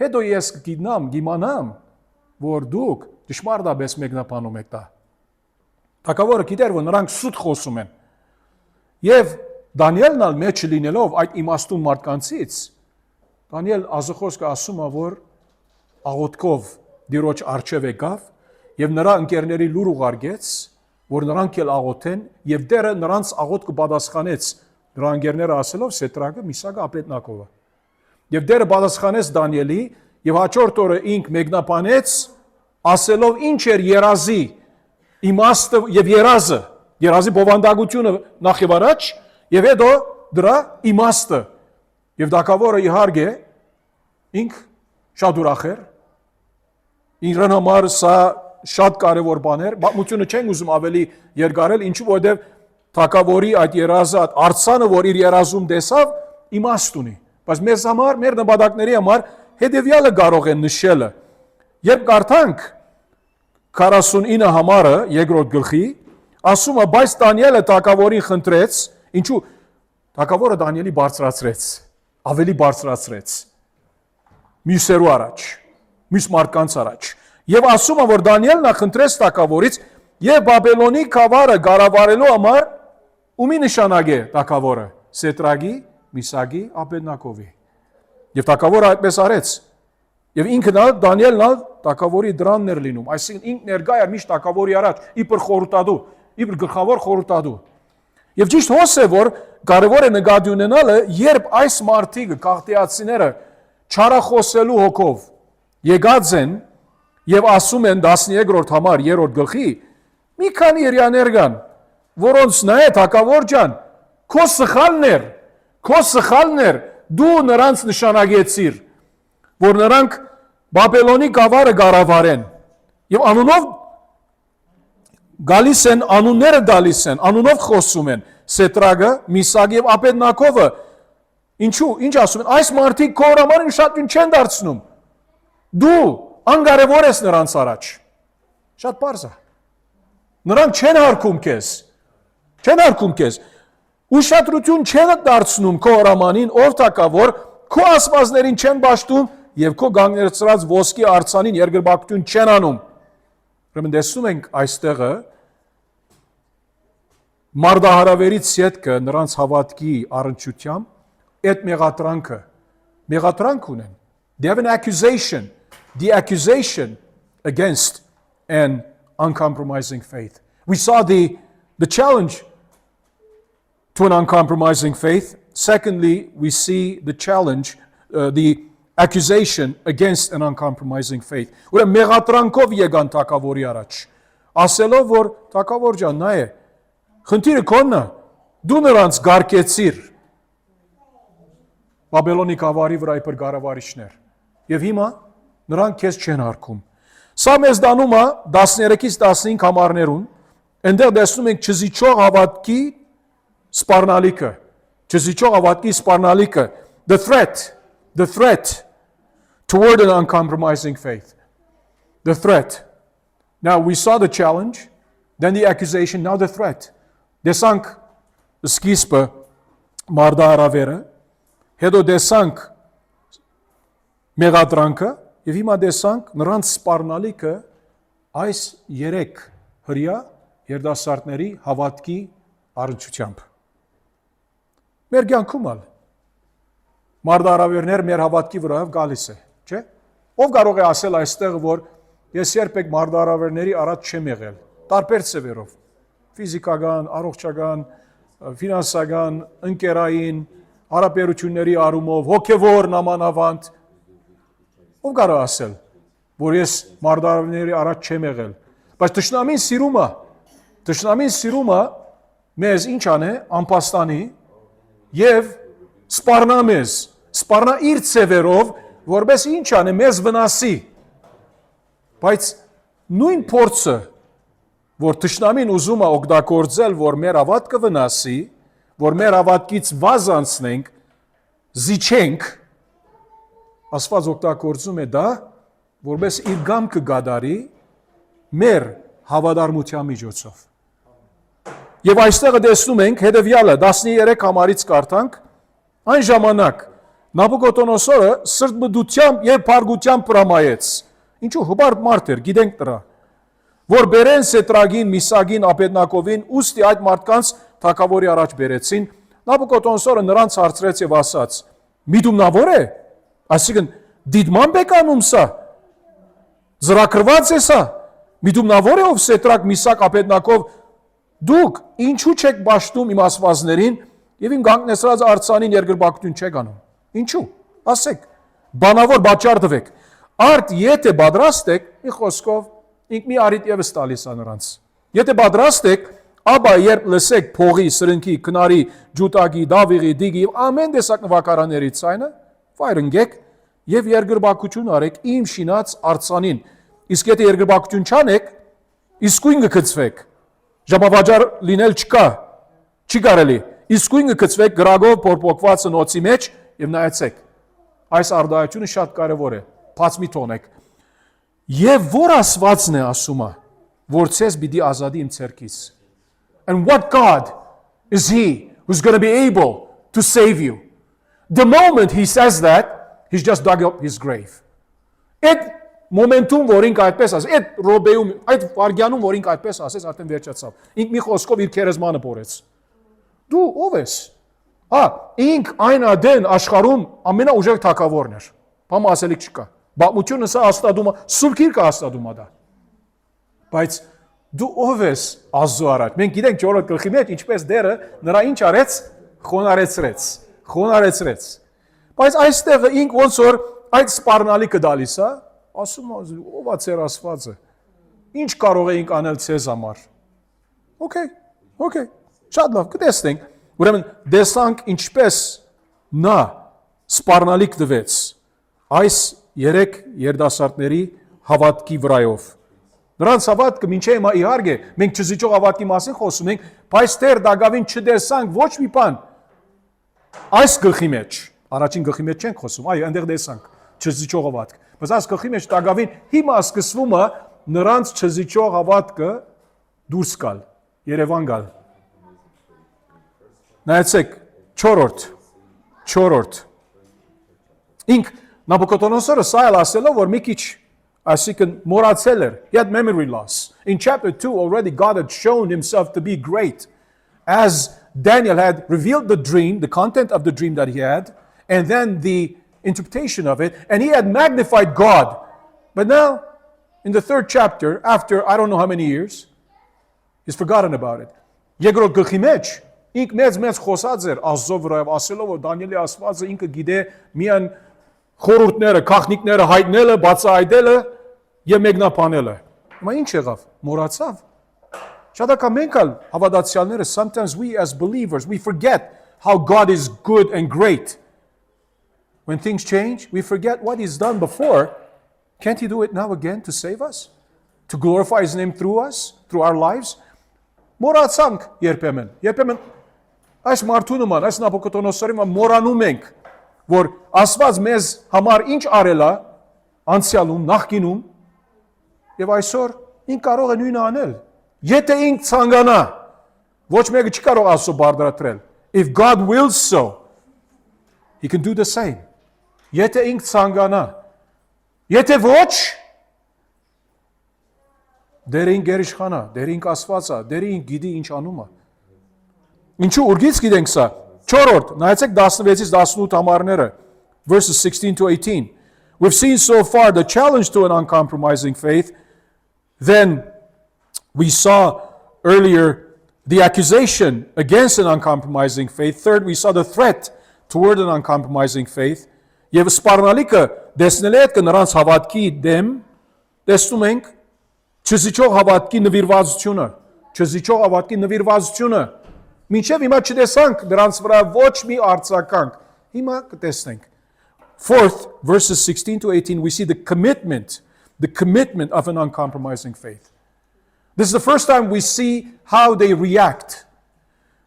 հետո ես կիմանամ, որ դուք ճշմարտաբես մեկնաբանում եք դա։ Թագավորը գիտեր, որ նրանք սուտ խոսում են։ Եվ Դանիելն ալ մեջ լինելով այդ իմաստուն մարդկանցից, Դանիել ազոխոսքը ասում է, որ աղոթքով դիրոջ արջև եկավ եւ նրա ընկերների լուր ուղարկեց, որ նրանք էլ աղոթեն եւ դերը նրանց աղոթքը պատասխանեց նրա ընկերները ասելով Սետրակը, Միսակը, Աբեդնակովը։ Եվ դերը պատասխանեց Դանիելի եւ հաջորդ օրը ինք մեկնաբանեց ասելով ինչ էր երազի իմաստը եւ երազի բովանդակությունը նախ եւ առաջ եւ հետո դրա իմաստը եւ թագավորը իհարկե ինք շատ ուրախ էր իրեն համար սա շատ կարևոր բան էր պատմությունը չեն ուզում ավելի երկարել ինչու որովհետեւ թագավորի այդ երազը արցանը որ իր երազում տեսավ իմաստ ունի բայց մեզ համար մեր նպատակների համար հետեւյալը կարող են նշելը երբ կարդանք 49 համարը երկրորդ գլխի ասում է բայց Դանիելը թագավորին խնդրեց ինչու թագավորը Դանիելի բարձրացրեց ավելի բարձրացրեց մյուսերու առաջ մյուս մարդկանց առաջ եւ ասում է որ Դանիելն խնդրեց թագավորից եւ Բաբելոնի քավառը կառավարելու համար ումի նշանակ է թագավորը Սետրագի Միսագի Աբեդնակովի եւ թագավորը այդպես արեց եւ ինքն ալ Դանիելն ալ թագավորի դրանն էր լինում այսինքն ինքն ներկայ էր միշտ թագավորի առաջ իբր խորհրդադու իբր գլխավոր խորհրդադու եւ ճիշտ հոս է որ կարևոր է նկատի ունենալը երբ այս մարդիկ գաղթիացիները չարախոսելու հոգով եկած են եւ ասում են 13-րդ համար 3-րդ գլխի մի քանի հրյաներ կան որոնց նայ թագավոր ջան քո սխալն էր դու նրանց նշանակեցիր որ նրանք Բաբելոնի գավառը կառավարեն եւ անունով գալիս են անունները դալիս են անունով խոսում են Սետրագը Միսակ եւ Աբեդնակովը ինչու ինչ ասում են այս մարդիկ քո համար շատ չեն դարձնում դու անկարևոր ես նրանց առաջ շատ բարձ է նրանք չեն հարգում քեզ ուշադրություն չեն դարձնում քո հրամանին ով թագավոր քո ասվածներին չեն ճաշտում եւ քո գանգներծրած ոսկի արցանին երկրպագություն չեն անում ուրեմն տեսնում ենք այստեղը մարդահրավերից յետքը նրանց հավատքի առնչությամբ այդ մեղատրանք ունեն. they have an accusation, the accusation against an uncompromising faith. We saw the challenge to an uncompromising faith. Secondly, we see the challenge, the accusation against an uncompromising faith. Ուրեմն մեղատրանքով եկան թագավորի առաջ, ասելով որ թագավոր ջան, նայ է, խնդիրը քոնն է, դու նրանց գարկեցիր Բաբելոնի գավառի վրա իբր գարավարիչներ։ Եվ հիմա նրանք քեզ չեն հարգում։ Սա մեզ դանում է 13-ից 15 համարներուն, այնտեղ տեսնում ենք չզիջող հավատքի սպառնալիքը, չզիջող հավատքի սպառնալիքը, the threat toward an uncompromising faith. The threat. Now we saw the challenge, then the accusation, now the threat. Տեսանք սկիզբը մարտահրավերը, հետո տեսանք մեղադրանքը եւ հիմա տեսանք նրանց սպառնալիքը այս 3 հրյա երդասարտների հավատքի առնչությամբ։ Մեր կյանքում ալ մարտահրավերներ մեր հավատքի վրա գալիս է, չէ՞։ Ով կարող է ասել այստեղ որ ես երբեք մարտահրավերների առաջ չեմ եղել, տարբեր ծևերով, ֆիզիկական, առողջական, ֆինանսական, ընկերային, հարաբերությունների առումով, հոգևոր նամանավանդ, ով կարող ասել, որ ես մարտահրավերների առաջ չեմ եղել, բայց թշնամին սիրումը մեզ ինչ անե, անպաստանի եւ սպառնա իր ծևերով, որպես ինչ անե, մեզ վնասի, բայց նույն փորձը, որ թշնամին ուզում է օգտագործել, որ մեր հավատքը վնասի, որ մեր հավատքից վազ անցնենք, զիջենք, Աստված օգտագործում է դա, որպես իր գամքը գադարի մեր հավատարմության միջոցով։ Եվ այստեղ տեսնում ենք հետևյալը 13 համարից կարդանք, այն ժամանակ Նաբուկոդոնոսորը սրտմտությամբ եւ փարգությամբ հրամայեց։ Ինչու հբարտ մարդ էր, գիտենք դրա, որ բերեն Սետրագին, Միսագին, Աբեդնակովին, ուստի այդ մարդկանց թագավորի առաջ բերեցին, Նաբուկոդոնոսորը նրանց հարցրեց եւ ասաց. «Միտումնավոր է, այսինքն դիտման բեկանում սա, զրակրված է սա, միտումնավոր է ով Սետրակ, Միսակ, Աբեդնակով, դուք ինչու չեք ճաշտում իմ ասվածներին եւ իմ կանգնեցրած արձանին երկրպագություն չեք անում։ Ինչու։ Ասեք, բանավոր բաճար տվեք։ Արդ եթե պատրաստ եք, մի խոսքով ինք մի արիտ եւս տալիս է նրանց։ Եթե պատրաստ եք, ապա երբ լսեք փողի, սրընքի, քնարի, ջուտագի, դավիղի, դիգի եւ ամեն տեսակ նվակարանների ցայնը, վայրընկեք եւ երկրպագություն արեք իմ շինած արձանին։ Իսկ եթե երկրպագություն չանեք, իսկույն կգծվեք։ Ժամավաճառ լինել չկա, չի կարելի։ Իսկույն կգծվեք գրագով փորփոքված նոցի մեջ եւ նայեցեք։ Այս արդայությունը շատ կարեւոր է։ Բաց մի թողնեք։ Եվ որ Աստվածն է ասում, որ ցես պիտի ազատի իմ ցերքից։ And what God is he who's going to be able to save you? The moment he says that, he's just dug up his grave. Այդ մոմենտում, որ ինք այդպես ասես, այդ ռոբեում, այդ վարգյանում, որ ինք այդպես ասես, արդեն վերջացավ։ Ինք մի խոսքով իր քերեզմանը փորեց։ Դու ով ես։ Ինք այն ադեն աշխարհում ամենաուժեղ թագավորն էր։ Բամ ասելիք չկա։ Բամությունը սա հաստատում է, Սուրբ Գիրքը հաստատում է դա։ Բայց դու ով ես Աստծո առաջ։ Մենք գիտենք 4-րդ գլխի մեջ ինչպես դերը նրա ինչ արեց, խոնարեցրեց։ Բայց այստեղ ինք ոնց որ այդ սպառնալիքը դալիս է, ասում է ով է ծեր Աստվածը։ Ինչ կարող էինք անել ցեզ համար։ Okay, շատ լավ, կտեսնենք։ Ուրեմն դեսանք ինչպես նա սպառնալիք տվեց այս 3 երդասարտների հավատքի վրայով։ Նրանց հավատքը մինչև հիմա իհարկե մենք չզիջող հավատքի մասին խոսում ենք, բայց դեռ դակավին չտեսանք ոչ մի բան այս գլխի մեջ, առաջին գլխի մեջ չենք խոսում, այո, այնտեղ տեսանք չզիջող հավատք, բայց այս գլխի մեջ դակավին հիմա սկսվում է նրանց չզիջող հավատքը դուրս գալ, Երևան գալ։ Նայեցեք 4-րդ ինք Նաբուկոդոնոսորը սա էլ ասելով որ մի քիչ այսինքն մոռացել էր, he had memory loss. In chapter 2 already God had shown himself to be great as Daniel had revealed the dream, the content of the dream that he had, and then the interpretation of it, and he had magnified God. But now, in the 3rd chapter, after I don't know how many years, he's forgotten about it. Երկրորդ գլխի մեջ ինք մեծ խոսած էր Աստծո վրայով, ասելով որ Դանիելի Աստվածը ինքը գիտե միան խորհուրդները, քաղաքնիկները հայտնելը, բացահայտելը եւ մեկնաբանելը։ Հիմա ինչ եղավ։ Մոռացավ։ Շատ անգամ մենք ալ հավատացյալները, sometimes we as believers, we forget how God is good and great. When things change, we forget what he's done before. Can't he do it now again to save us? To glorify his name through us, through our lives? Մոռացանք երբեմն այս մարդու նման, այս Նաբուկոդոնոսորի նման մոռանում ենք, որ Աստված մեզ համար ինչ արել է անցյալում, նախկինում, եւ այսօր ինք կարող է նույնը անել։ Եթե ինք ցանկանա, ոչ մեկը չի կարող Աստծո բարդարատրել։ If God wills so, he can do the same. Եթե ինք ցանկանա, եթե ոչ, դեր ինք գերիշխանա, դեր ինք Աստվածա, դեր ինք գիտի ինչ անում է։ Ինչու ուրգից գիտենք սա։ 4-րդ, նայեցեք 16-ից 18 համարները, verses 16 to 18. We've seen so far the challenge to an uncompromising faith. Then we saw earlier the accusation against an uncompromising faith. Third, we saw the threat toward an uncompromising faith. Եվ սպառնալիքը դեսնել է այդ նրանց հավատքի դեմ, տեսնում ենք չզիջող հավատքի նվիրվածությունը, մինչև հիմա չտեսանք դրանց վրա ոչ մի արձագանք, հիմա կտեսնենք։ Fourth, verses 16 to 18, we see the commitment of an uncompromising faith. This is the first time we see how they react.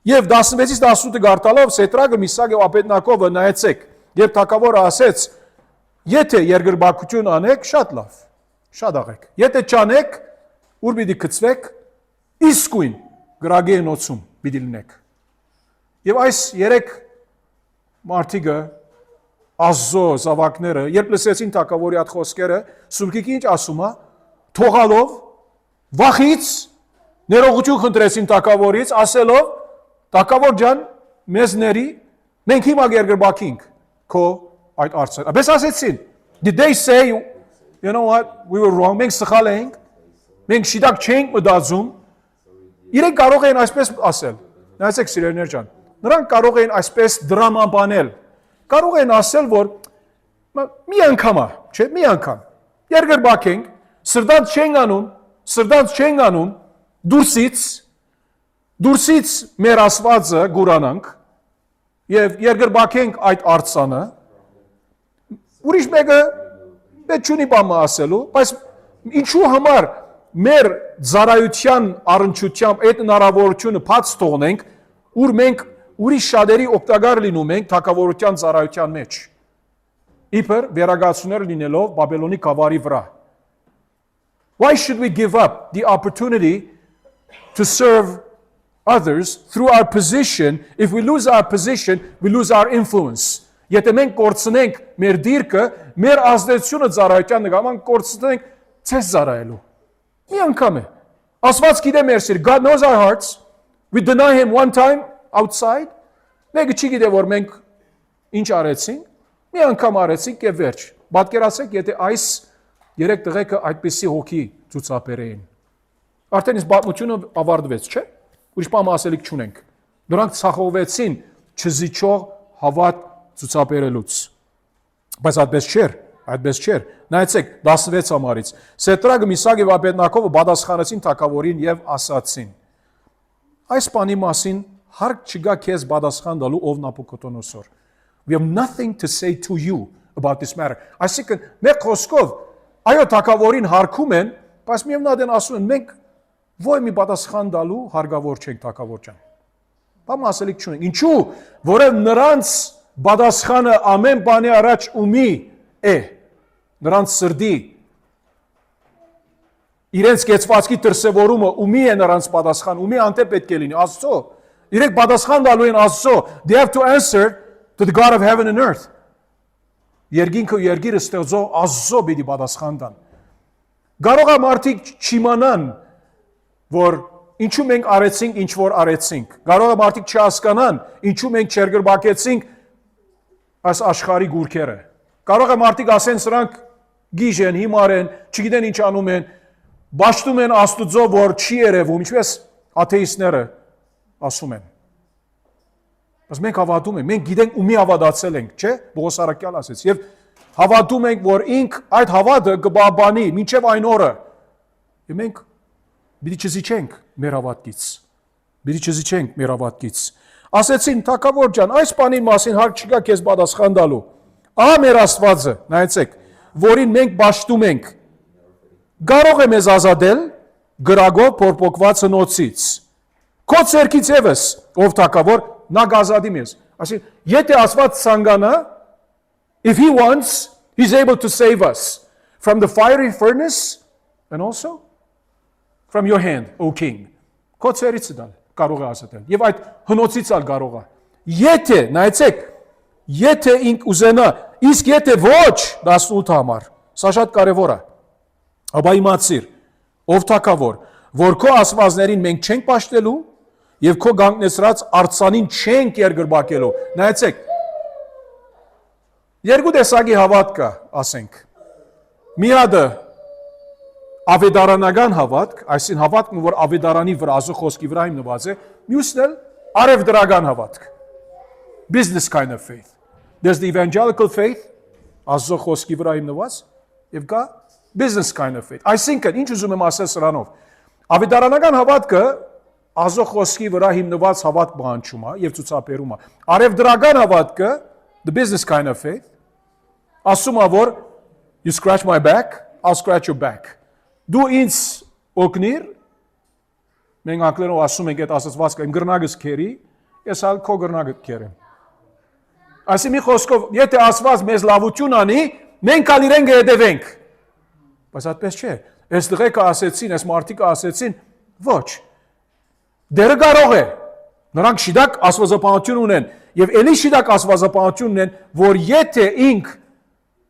Եվ 16-ից 18 գարտալով Սետրագը, Միսակ եւ Աբեդնակովը նայեցեք, եւ թագավորը ասեց. Եթե երկրբակություն անեք, շատ լավ, շատ աղեք։ Եթե չանեք, ուր պիտի գցվեք, իսկույն գրագի նոցում պիտի լինեք։ Եվ այս 3 մարդիկը Աստծո զավակները, երբ լսեցին թագավորի այդ խոսքերը, Սուրբիկի ինչ ասում է, թողալով վախից ներողություն խնդրեցին թագավորից, ասելով. Թագավոր ջան, մեզների մենք հիմա երկրբակինք քո այդ արծը։ Բայց ասեցին, did they say, you know what, we were wrong, մենք սխալ էինք, մենք շիտակ չենք մտածում, իրենք կարող էին այսպես ասել, նայեցեք սիրելիներ ջան, նրանք կարող էին այսպես դրամանբանել, կարող էին ասել, որ մի անգամա, չէ, մի անգամ, երկրբակ ենք, սրտանց չենք անում, դուրսից մեր Աստվածը գուրանանք եւ երկրբակենք այդ արծանը, ուրիշ մեկը պետք չունի բան ասելու, բայց ինչու համար մեր ծառայության առնչությամբ այդ հնարավորությունը բաց թողնենք, ուր մենք ուրիշ շատերի օգտակար լինում ենք թագավորության ծառայության մեջ։ Իբր վերագացուներ լինելով Բաբելոնի գավառի վրա։ Why should we give up the opportunity to serve others through our position? If we lose our position, we lose our influence. Եթե մենք կորցնենք մեր դիրքը, մեր ազդեցությունը ծառայության նկատմամբ կորցնենք ցես ծառայելու։ Մի անգամ է։ Աստված գիտե մեր սիրտ. God knows our hearts. We deny him one time outside. Մեկը չի գիտե որ մենք ինչ արեցինք։ Մի անգամ արեցինք եւ վերջ։ Պատկերացրեք, եթե այս 3 տղեկը այդպիսի հոգի ցուցաբերեին։ Արդեն իսկ պատմությունը ավարտվեց, չէ՞։ Ուրիշ բան ասելիք չունենք։ Նրանք ցախողվեցին չզիջող հավատ ցուցաբերելուց։ Բայց այդպես չէր։ Նայեցեք 16 համարից։ Սետրագը, Միսակ եւ Աբեդնակովը պատասխանեցին թագավորին եւ ասացին. Այս բանի մասին հարկ չգա քեզ պատասխան տալու ով Նաբուկոդոնոսոր. We have nothing to say to you about this matter. Այսինքն մեր խոսքով այո թագավորին հարկում են, բայց միևնույն են ասում են մենք ոչ մի պատասխան տալու հարգավոր չենք թագավոր ջան։ Բամ ասելիք չունենք։ Ինչու? Որը նրանց պատասխանը ամեն բանի առաջ ումի է։ Նրանց սրդի իրենց կեցվածքի դրսևորումը ումի է նրանց պատասխան, ումի անտե պետք է լինի Աստծո։ Իրենք պատասխան տալու են Աստծո. They have to answer to the God of heaven and earth. Երկինքը ու երկիրը ստեղծող Աստծո պիտի պատասխան տան։ Կարող է մարդիկ չիմանան, որ ինչու մենք արեցինք ինչ որ արեցինք։ Կարող է մարդիկ չհասկանան, ինչու մենք չերգրբակեցինք այս աշխարհի գուրքերը։ Կարող է մարդիկ ասեն սրանք գիժ են, հիմար են, չգիտեն ինչ անում են, բաշխում են Աստուծո, որ չի երևում, ինչպես աթեիստները ասում են։ Բայց մենք հավատում ենք, մենք գիտենք ումի հավատացել ենք, չէ՞, Պողոս առաքյալ ասեց, եւ հավատում ենք, որ ինք այդ հավատը կբաբանի մինչև այն օրը։ Եվ մենք պիտի չզիջենք մեր հավատքից։ Պիտի չզիջենք մեր հավատքից։ Ասեցին, թագավոր ջան, այս բանի մասին հարկ չկա քեզ պատասխան տալու։ Ահա մեր Աստվածը, նայեցեք, որին մենք ճաշտում ենք։ Կարող է մեզ ազատել գրագով փորփոքված հնոցից։ Քո ցերքից եւս, ով թագավոր, նա գազադի մեզ։ Այսինքն, եթե Աստված ցանկանա, if he wants, he's able to save us from the fiery furnace and also from your hand, O king. Քո ցերից դալ կարող է ազատել։ Եվ այդ հնոցից ալ կարող է։ Եթե, նայեցեք, եթե ինք ուզենա, իսկ եթե ոչ, 18 համար, սա շատ կարևոր է։ Ապա իմացիր, ով թագավոր, որ քո ասվածներին մենք չենք պաշտելու եւ քո գանգնեցրած արցանին չենք երգրբակելու։ Նայեցեք, երկու տեսակի հավատք կա, ասենք։ Մի հատը ավետարանական հավատք, այսին հավատքն որ ավետարանի վրա Աստծո խոսքի վրա հիմնված է, մյուսն էլ արևդրական հավատք։ Business kind of faith. There's the evangelical faith, Աստծո խոսքի վրա հիմնված, եւ կա business kind of faith. Այսինքն, ինչ ուզում եմ ասել սրանով, ավետարանական հավատքը Աստծո խոսքի վրա հիմնված հավատք բանջում է եւ ցուցաբերում է։ Արևդրական հավատքը, the business kind of faith, ասում է որ you scratch my back, I'll scratch your back. Դու ինձ օգնիր, մենք անգլերենով ասում ենք այդ ասացվածքը իմ գրնագս քերի, ես ալ քո գրնագը քերեմ։ Այսինքն մի խոսքով, եթե Աստված մեզ լավություն անի, մենք ալ իրեն կհետևենք։ Բայց այդպես չէ։ Այս դղեկը ասեցին, այս մարդիկը ասեցին, ոչ։ Դերը կարող է։ Նրանք շիդակ աստվածապանություն ունեն եւ ելի շիդակ աստվածապանություն ունեն, որ եթե ինք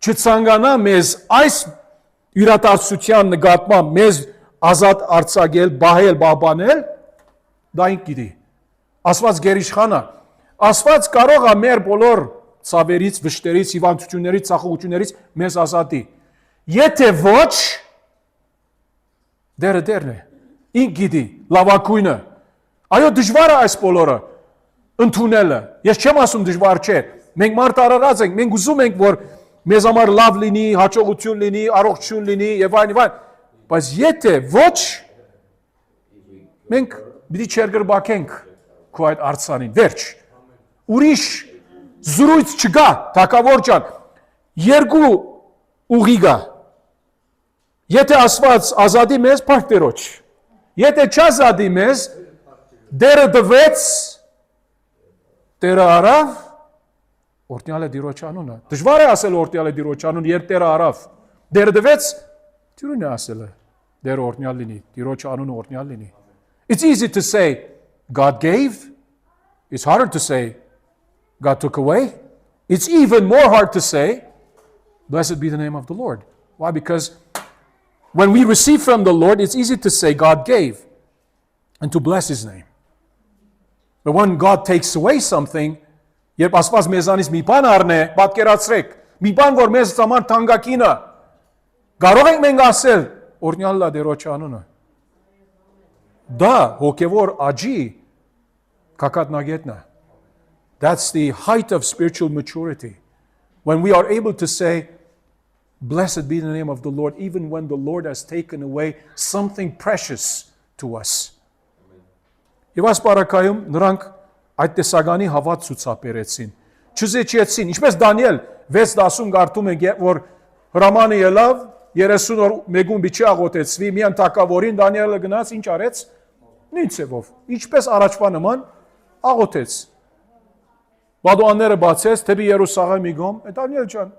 չցանկանա մեզ այս յուրատարցության նկատմամբ մեզ ազատ արձակել, բահել, բաբանել, դա ինք գիտի։ Աստված գերիշխան է։ Աստված կարող է մեր բոլոր ցավերից, վշտերից, հիվանդություններից, ցախողություններից մեզ ազատի։ Եթե ոչ, դերն է։ Ինք գիտի, լավակույնը։ Այո, դժվար է այս բոլորը ընդունելը։ Ես չեմ ասում դժվար չէ։ Մենք մարդ արարած ենք, մենք ուզում ենք, որ մեզ համար լավ լինի, հաջողություն լինի, առողջություն լինի եւ այլն եւ այլն։ Բայց եթե ոչ, մենք պիտի չերգրբակենք քո այդ արցանին։ Վերջ։ Ուրիշ զրույց չկա, թակավոր ջան։ Երկու ուղի կա։ Եթե Աստված ազատի մեզ, փառք Տերոջ։ Եթե չազատի մեզ, դերը դվեց, Տերը արավ, օրհնյալ է Տիրոջ անունը։ Դժվար է ասել օրհնյալ է Տիրոջ անուն, երբ Տերը արավ։ Դերը դվեց, Տիրոջն է ասել։ Դերը օրհնյալ լինի, Տիրոջ անունը օրհնյալ լինի։ It's easy to say God gave. It's harder to say God took away. It's even more hard to say blessed be the name of the Lord. Why? Because when we receive from the Lord, it's easy to say God gave and to bless His name. But when God takes away something, երբ Աստված մեզանից մի բան առնե, պատկերացրեք, մի բան, որ մեզ համար թանկագին է, կարող ենք մենք ասել, օրհնյալ լա Տերոջ անունը։ Դա հոգևոր աճի կակատնագետն է։ That's the height of spiritual maturity. When we are able to say, blessed be the name of the Lord, even when the Lord has taken away something precious to us. Եվ այս բարակայում նրանք այդ տեսականի հավատ ցուցաբերեցին։ Չզիջեցին, ինչպես Դանիել 6:10 կարդում ենք, որ հրամանը ելավ 30 օր մեգուն բիչի աղոթեցվի, միան թակավորին Դանիելը գնաց, ինչ արեց։ Նույն ցևով, ինչպես առաջվա նման աղոթեց։ Բադուանները բացեց, թեպի Երուսաղեմի գոմ, Դանիել ջան,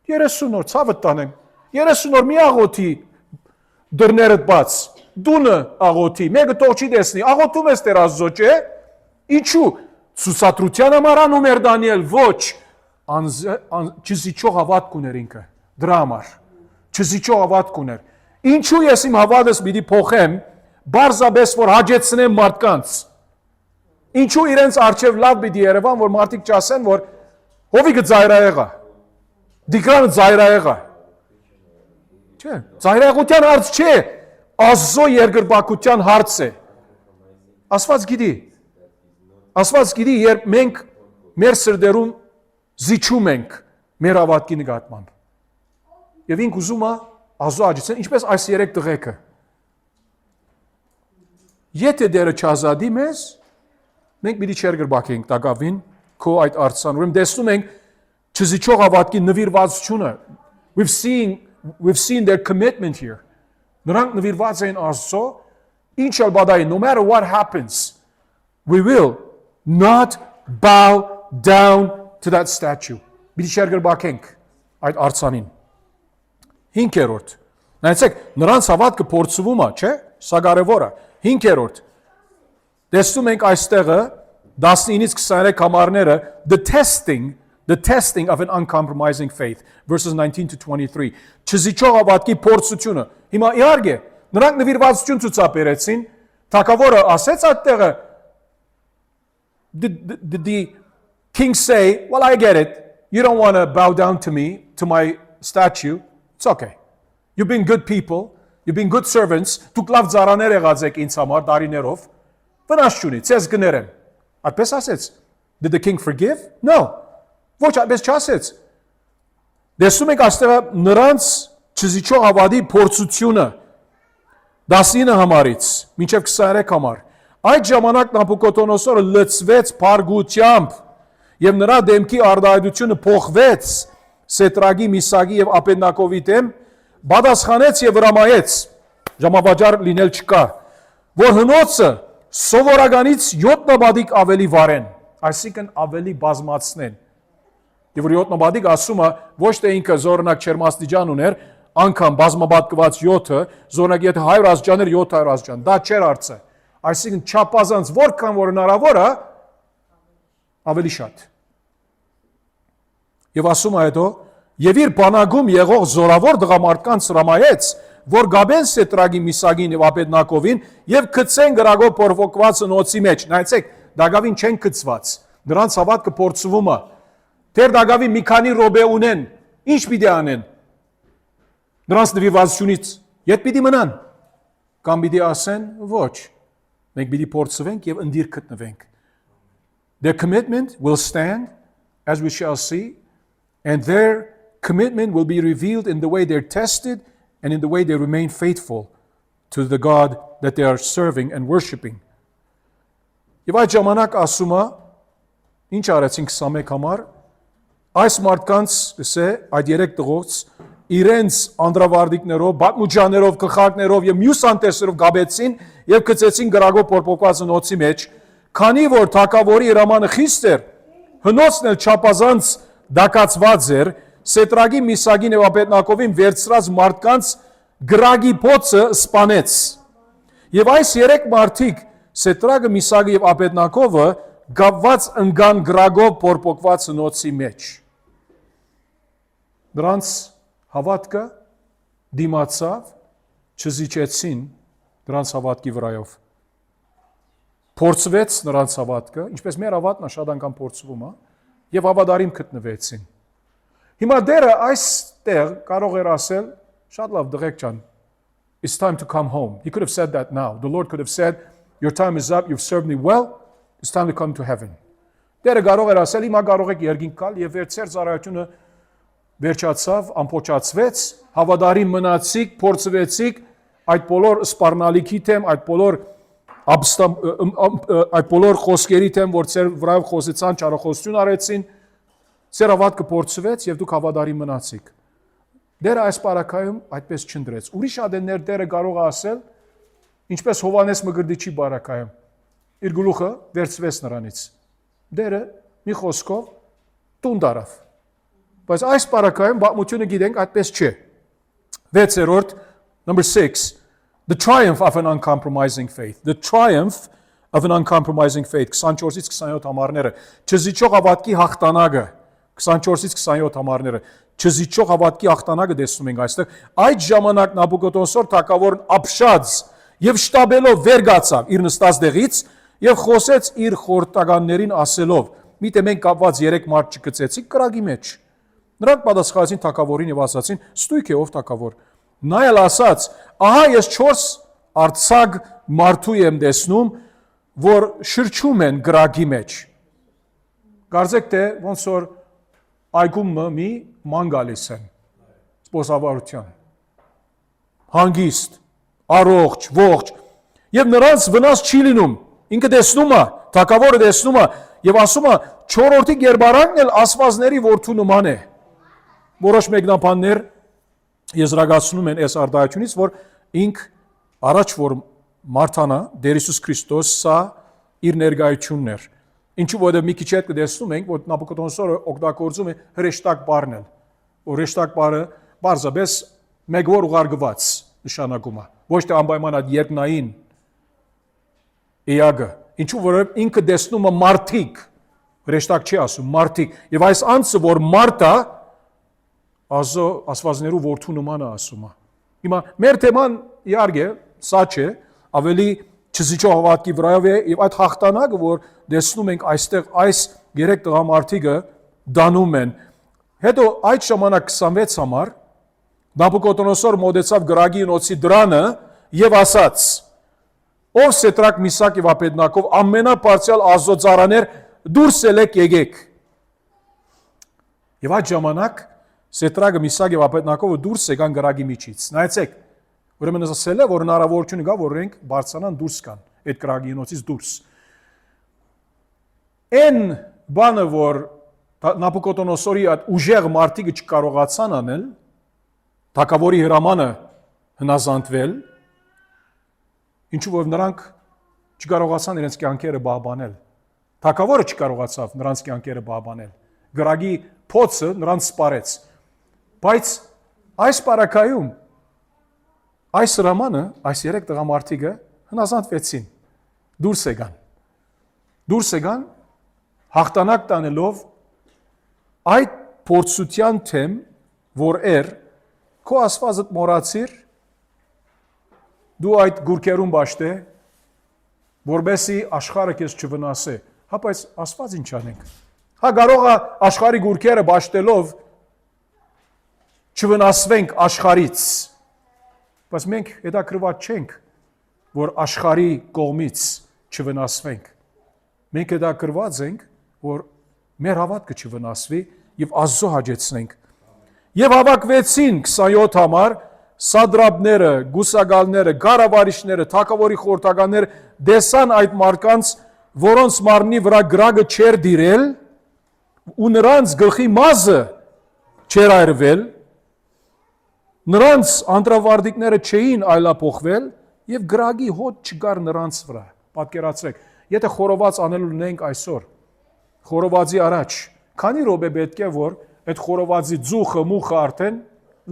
30 օր ցավը տանեմ, 30 օր մի աղոթի դռներդ բաց, դունը աղոթի, մեկը թող չի տեսնի, աղոթում ես Տեր Աստծո, չէ՞։ Ինչու՞։ Ցուցադրության համար անում էր Դանիել, ոչ, չզիջող հավատք ուներ ինքը, դրա համար, չզիջող հավատք ուներ։ Ինչու ես իմ հավատս պիտի փոխեմ, բարձաբես որ հաջեցնեն մարդկանց։ Ինչու իրենց արչև լավ պիտի երևան, որ մարդիկ չասեն, որ հովիգը ծայրահեղա, դիկրանը ծայրահեղա։ Չէ, ծայրահեղության հարց չէ, Աստծո երկրպագության հարց է։ Աստված գիտի, երբ մենք մեր սրտերում զիջում ենք մեր հավատքի նկատմամբ։ Եվ ինք ուզում է Աստծո աջակցեն, ինչպես այս երեք տղեկը։ Եթե դերը չազատի մեզ, մենք պիտի չերգրբակենք տակավին քո այդ արցան։ Ուրեմն տեսնում ենք չզիջող հավատքի նվիրվածությունը։ We've seen their commitment here. Նրանք նվիրված են Աստծո, ինչ էլ բադայի, no matter what happens, we will not bow down to that statue. Պիտի չերգրբակենք այդ արցանին։ 5-րդ։ Նայեցեք, նրանց հավատքը փորձվում է, չէ՞։ Սա կարևոր է։ 5-րդ։ Տեսնում ենք այստեղը 19-ից 23 համարները the testing of an uncompromising faith verses 19 to 23 չզիջող հավատքի փորձությունը հիմա իհարկե նրանք նվիրվածություն ցուցաբերեցին թագավորը ասեց այդտեղը did the king say well I get it you don't want to bow down to me to my statue it's okay you've been good people you've been good servants դուք լավ ծառաներ եղած եք ինձ համար դարիներով վնաս չունի ցես գներեմ այդպես ասեց did the king forgive no ոչ այդպես չասեց դեսում եք այստեղ նրանց չզիջող հավատի փորձությունը 19 համարից մինչև 23 համար այդ ժամանակ Նաբուկոդոնոսորը լցվեց փարգությամբ եւ նրա դեմքի արդայությունը փոխվեց Սետրագի, Միսագի եւ Աբեդնագովի դեմ բադասխանեց եւ հրամայեց ժամավաճառ լինել չկա որ հնոցը սովորականից 7 նաբադիկ ավելի վարեն այսինքն ավելի բազմացնեն եւ որ 7 նաբադիկ ասում է ոչ թե ինքը զորնակ չերմաստիճան ուներ անգամ բազմաբատկված 7-ը զորնակ եթե 100 աստիճան էր 700 աստիճան դա չէր արծը այսինքն չափազանց որքան որ հնարավոր է ավելի շատ եւ ասում է հետո եւ իր բանակում եղող զորավոր դղամարդկանց հրամայեց որ գաբեն Սետրագի, Միսագին եւ Աբեդնագովին եւ գցեն գրագով փորվոկված նոցի մեջ նայեցեք դագավին չեն գցված նրանց հավատքը փորձվում է դեր դագավի մի քանի րոպե ունեն ինչ պիտի անեն նրանց նվիրվածությունից ետ պիտի մնան կամ պիտի ասեն ոչ մենք պիտի փորձվենք եւ ընդիր գտնվենք their commitment will stand as we shall see and their commitment will be revealed in the way they're tested and in the way they remain faithful to the God that they are serving and worshiping. Եվ այդ ժամանակ ասում է, ինչ արեցին 21 համար, այս մարդկանց, գսե, այդ 3 տղոց, իրենց անդրավարդիկներով, բատմուջաներով, գլխարկներով եւ մյուս անտեսերով գաբեցին եւ գցեցին գրագով փորփոկված նոցի մեջ, քանի որ թակավորի հրամանը խիստ էր, հնոցն էլ չափազանց դակացված էր, Սետրագի, Միսագին եւ Աբեդնագովին վերցրած մարդկանց գրագի փոցը սպանեց։ Եվ այս 3 մարդիկ Սետրագը, Միսագը եւ Աբեդնագովը գավված ընկան գրագով փորփոկված նոցի մեջ։ Նրանց հավատքը դիմացավ, չզիջեցին նրանց հավատքի վրայով։ Փորձվեց նրանց հավատքը, ինչպես մեր հավատն շատ անգամ փորձվում է, եւ հավատարիմ գտնվեցին։ Հիմա դերը այստեղ կարող էր ասել, շատ լավ դղեք ջան, it's time to come home. He could have said that now. The Lord could have said, your time is up, you've served me well, it's time to come to heaven. Դերը կարող էր ասել, հիմա կարող եք երկինք գալ եւ վերցեր ծառայությունը վերջացավ, ամփոփացվեց, հավատարիմ մնացիք, փորձվեցիք, այդ բոլոր սպառնալիքի թեմ, այդ բոլոր խոսքերի թեմ, որ ծեր վրայով խոսեցան, ճարախոսություն արեցին, ծեր հավատքը փորձվեց եւ դուք հավատարիմ մնացիք։ Դերը այս բարակայում այդպես չընտրեց։ Ուրիշ ադեններ դերը կարող է ասել, ինչպես Հովանես Մկրտիչի բարակայում։ Իր գլուխը վերցվեց նրանից։ Դերը մի խոսքով տուն դարավ։ Բայց այս բարակայում բացությունը գիտենք այդպես չէ։ 6-րդ, number 6, the triumph of an uncompromising faith. The triumph of an uncompromising faith. 24-ից 27 համարները։ Չզիջող հավատքի հաղթանակը 24-ից 27 համարները չզիջող հավատքի հաղթանակը տեսնում ենք այստեղ այդ ժամանակ Նաբուկոդոնոսոր թագավորն ապշած եւ շտաբելով վեր գացավ իր նստած դեղից եւ խոսեց իր խորհրդականներին ասելով. «Միտե մենք կապված 3 մարդ չգծեցիք կրակի մեջ»։ Նրանք պատասխանեցին թագավորին եւ ասացին. «Ստույգ է ով թագավոր»։ Նա էլ ասաց. «Ահա ես 4 արցակ մարդու եմ տեսնում, որ շրջում են գրագի մեջ»։ Կարծեք թե ոնց որ այգումը մի ման գալիս են սպոսավարության։ Հանգիստ, առողջ, ողջ եւ նրանց վնաս չի լինում։ Ինքը տեսնում է, թագավորը տեսնում է եւ ասում է 4-րդի գերբարանքն էլ ասվածների որդու նման է։ Որոշ մեկնաբաններ եզրակացնում են այս արտահայտությունից, որ ինք առաջ որ Մարթանա Տեր Հիսուս Քրիստոս սա իր ներկայությունն էր։ Ինչու որովհետև մի քիչ հետ կտեսնում ենք, որ Նաբուկոդոնոսորը օգտագործում է հրեշտակ բառն, որ հրեշտակ բառը բարձրապես մեկ որ ուղարկված նշանակում է, ոչ թե անպայման այդ երկնային էակը։ Ինչու որովհետև ինքը տեսնում է մարդիկ, հրեշտակ չի ասում, մարդիկ, եւ այս անձը, որ մարդ է, ազո ասվածներու որդու նման է ասում է։ Հիմա մեր թեման իհարկե սա չէ, ավելի չզիջող հավատքի վրայով է եւ այդ հաղթանակը, որ տեսնում ենք այստեղ այս 3 տղամարդիկը դանում են։ Հետո այդ ժամանակ 26 համար Նաբուկոդոնոսոր մոտեցավ գրագի նոցի դրանը եւ ասաց. «Ով Սետրակ, Միսակ եւ Աբեդնագով ամենապարծյալ ազոծարաներ դուրս ելեք եկեք»։ Եվ այդ ժամանակ Սետրակը, Միսակ եւ Աբեդնագովը դուրս եկան գրագի միջից։ Նայեցեք, ուրեմն ասել է, որ հնարավորություն կա, որ իրենք բարձրանան դուրս կան այդ գրագի նոցից դուրս։ Այն բանը, որ Նաբուկոդոնոսորի այդ ուժեղ մարդիկը չկարողացան անել, թագավորի հրամանը հնազանդվել, ինչու որ նրանք չկարողացան իրենց կյանքերը բաբանել։ Թագավորը չկարողացավ նրանց կյանքերը բաբանել։ Գրագի փոցը նրանց սպարեց։ Բայց այս պարակայում այս հրամանը, այս 3 տղամարդիկը հնազանդվեցին, դուրս եկան, հաղթանակ տանելով այդ փորձության թեմ, որ քո ասվածդ մոռացիր, դու այդ գուրքերուն բաշտե, որբեսի աշխարհը քեզ չվնասի։ Հա, բայց ասված ինչ անենք։ Հա, կարող է աշխարհի գուրքերը բաշտելով չվնասվենք աշխարից։ Բայց մենք հետաքրված չենք, որ աշխարհի կողմից չվնասվենք։ Մենք հետաքրված ենք, որ մեր հավատքը չվնասվի եւ Աստծո հաջեցնենք։ Եվ հավաքվեցին 27 համար սադրաբները, գուսագալները, գարավարիչները, թագավորի խորհրդականները դեսան այդ մարդկանց, որոնց մարմնի վրա գրագը չեր դիրել ու նրանց գլխի մազը չեր այրվել, նրանց անդրավարտիկները չէին այլափոխվել եւ գրագի հոտ չկար նրանց վրա։ Պատկերացրեք, եթե խորոված անելու ունենք այսօր, խորովածի առաջ, քանի րոպե պետք է որ այդ խորովածի ձուխը, մուխը արդեն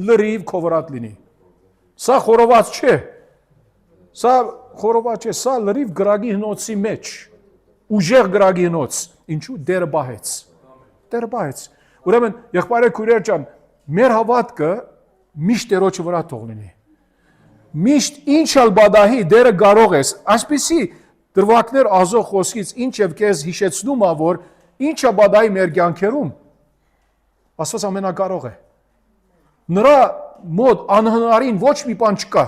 լրիվ քովրատ լինի։ Սա խորոված չէ։ Սա լրիվ գրագի հնոցի մեջ, ուժեղ գրագի հնոց, ինչու դերը բահեց։ Ուրեմն եղբայրեր քույրեր ջան, մեր հավատքը միշտ Տերոջը վրա թող լինի։ Միշտ ինչ ալ բադահի դերը կարող ես, այսպիսի դրվագներ Աստծո խոսքից ինչ եւ քեզ հիշեցնում է, որ ինչա բադահի մեր կյանքերում, Աստված ամենակարող է։ Նրա մոտ անհնարին ոչ մի բան չկա։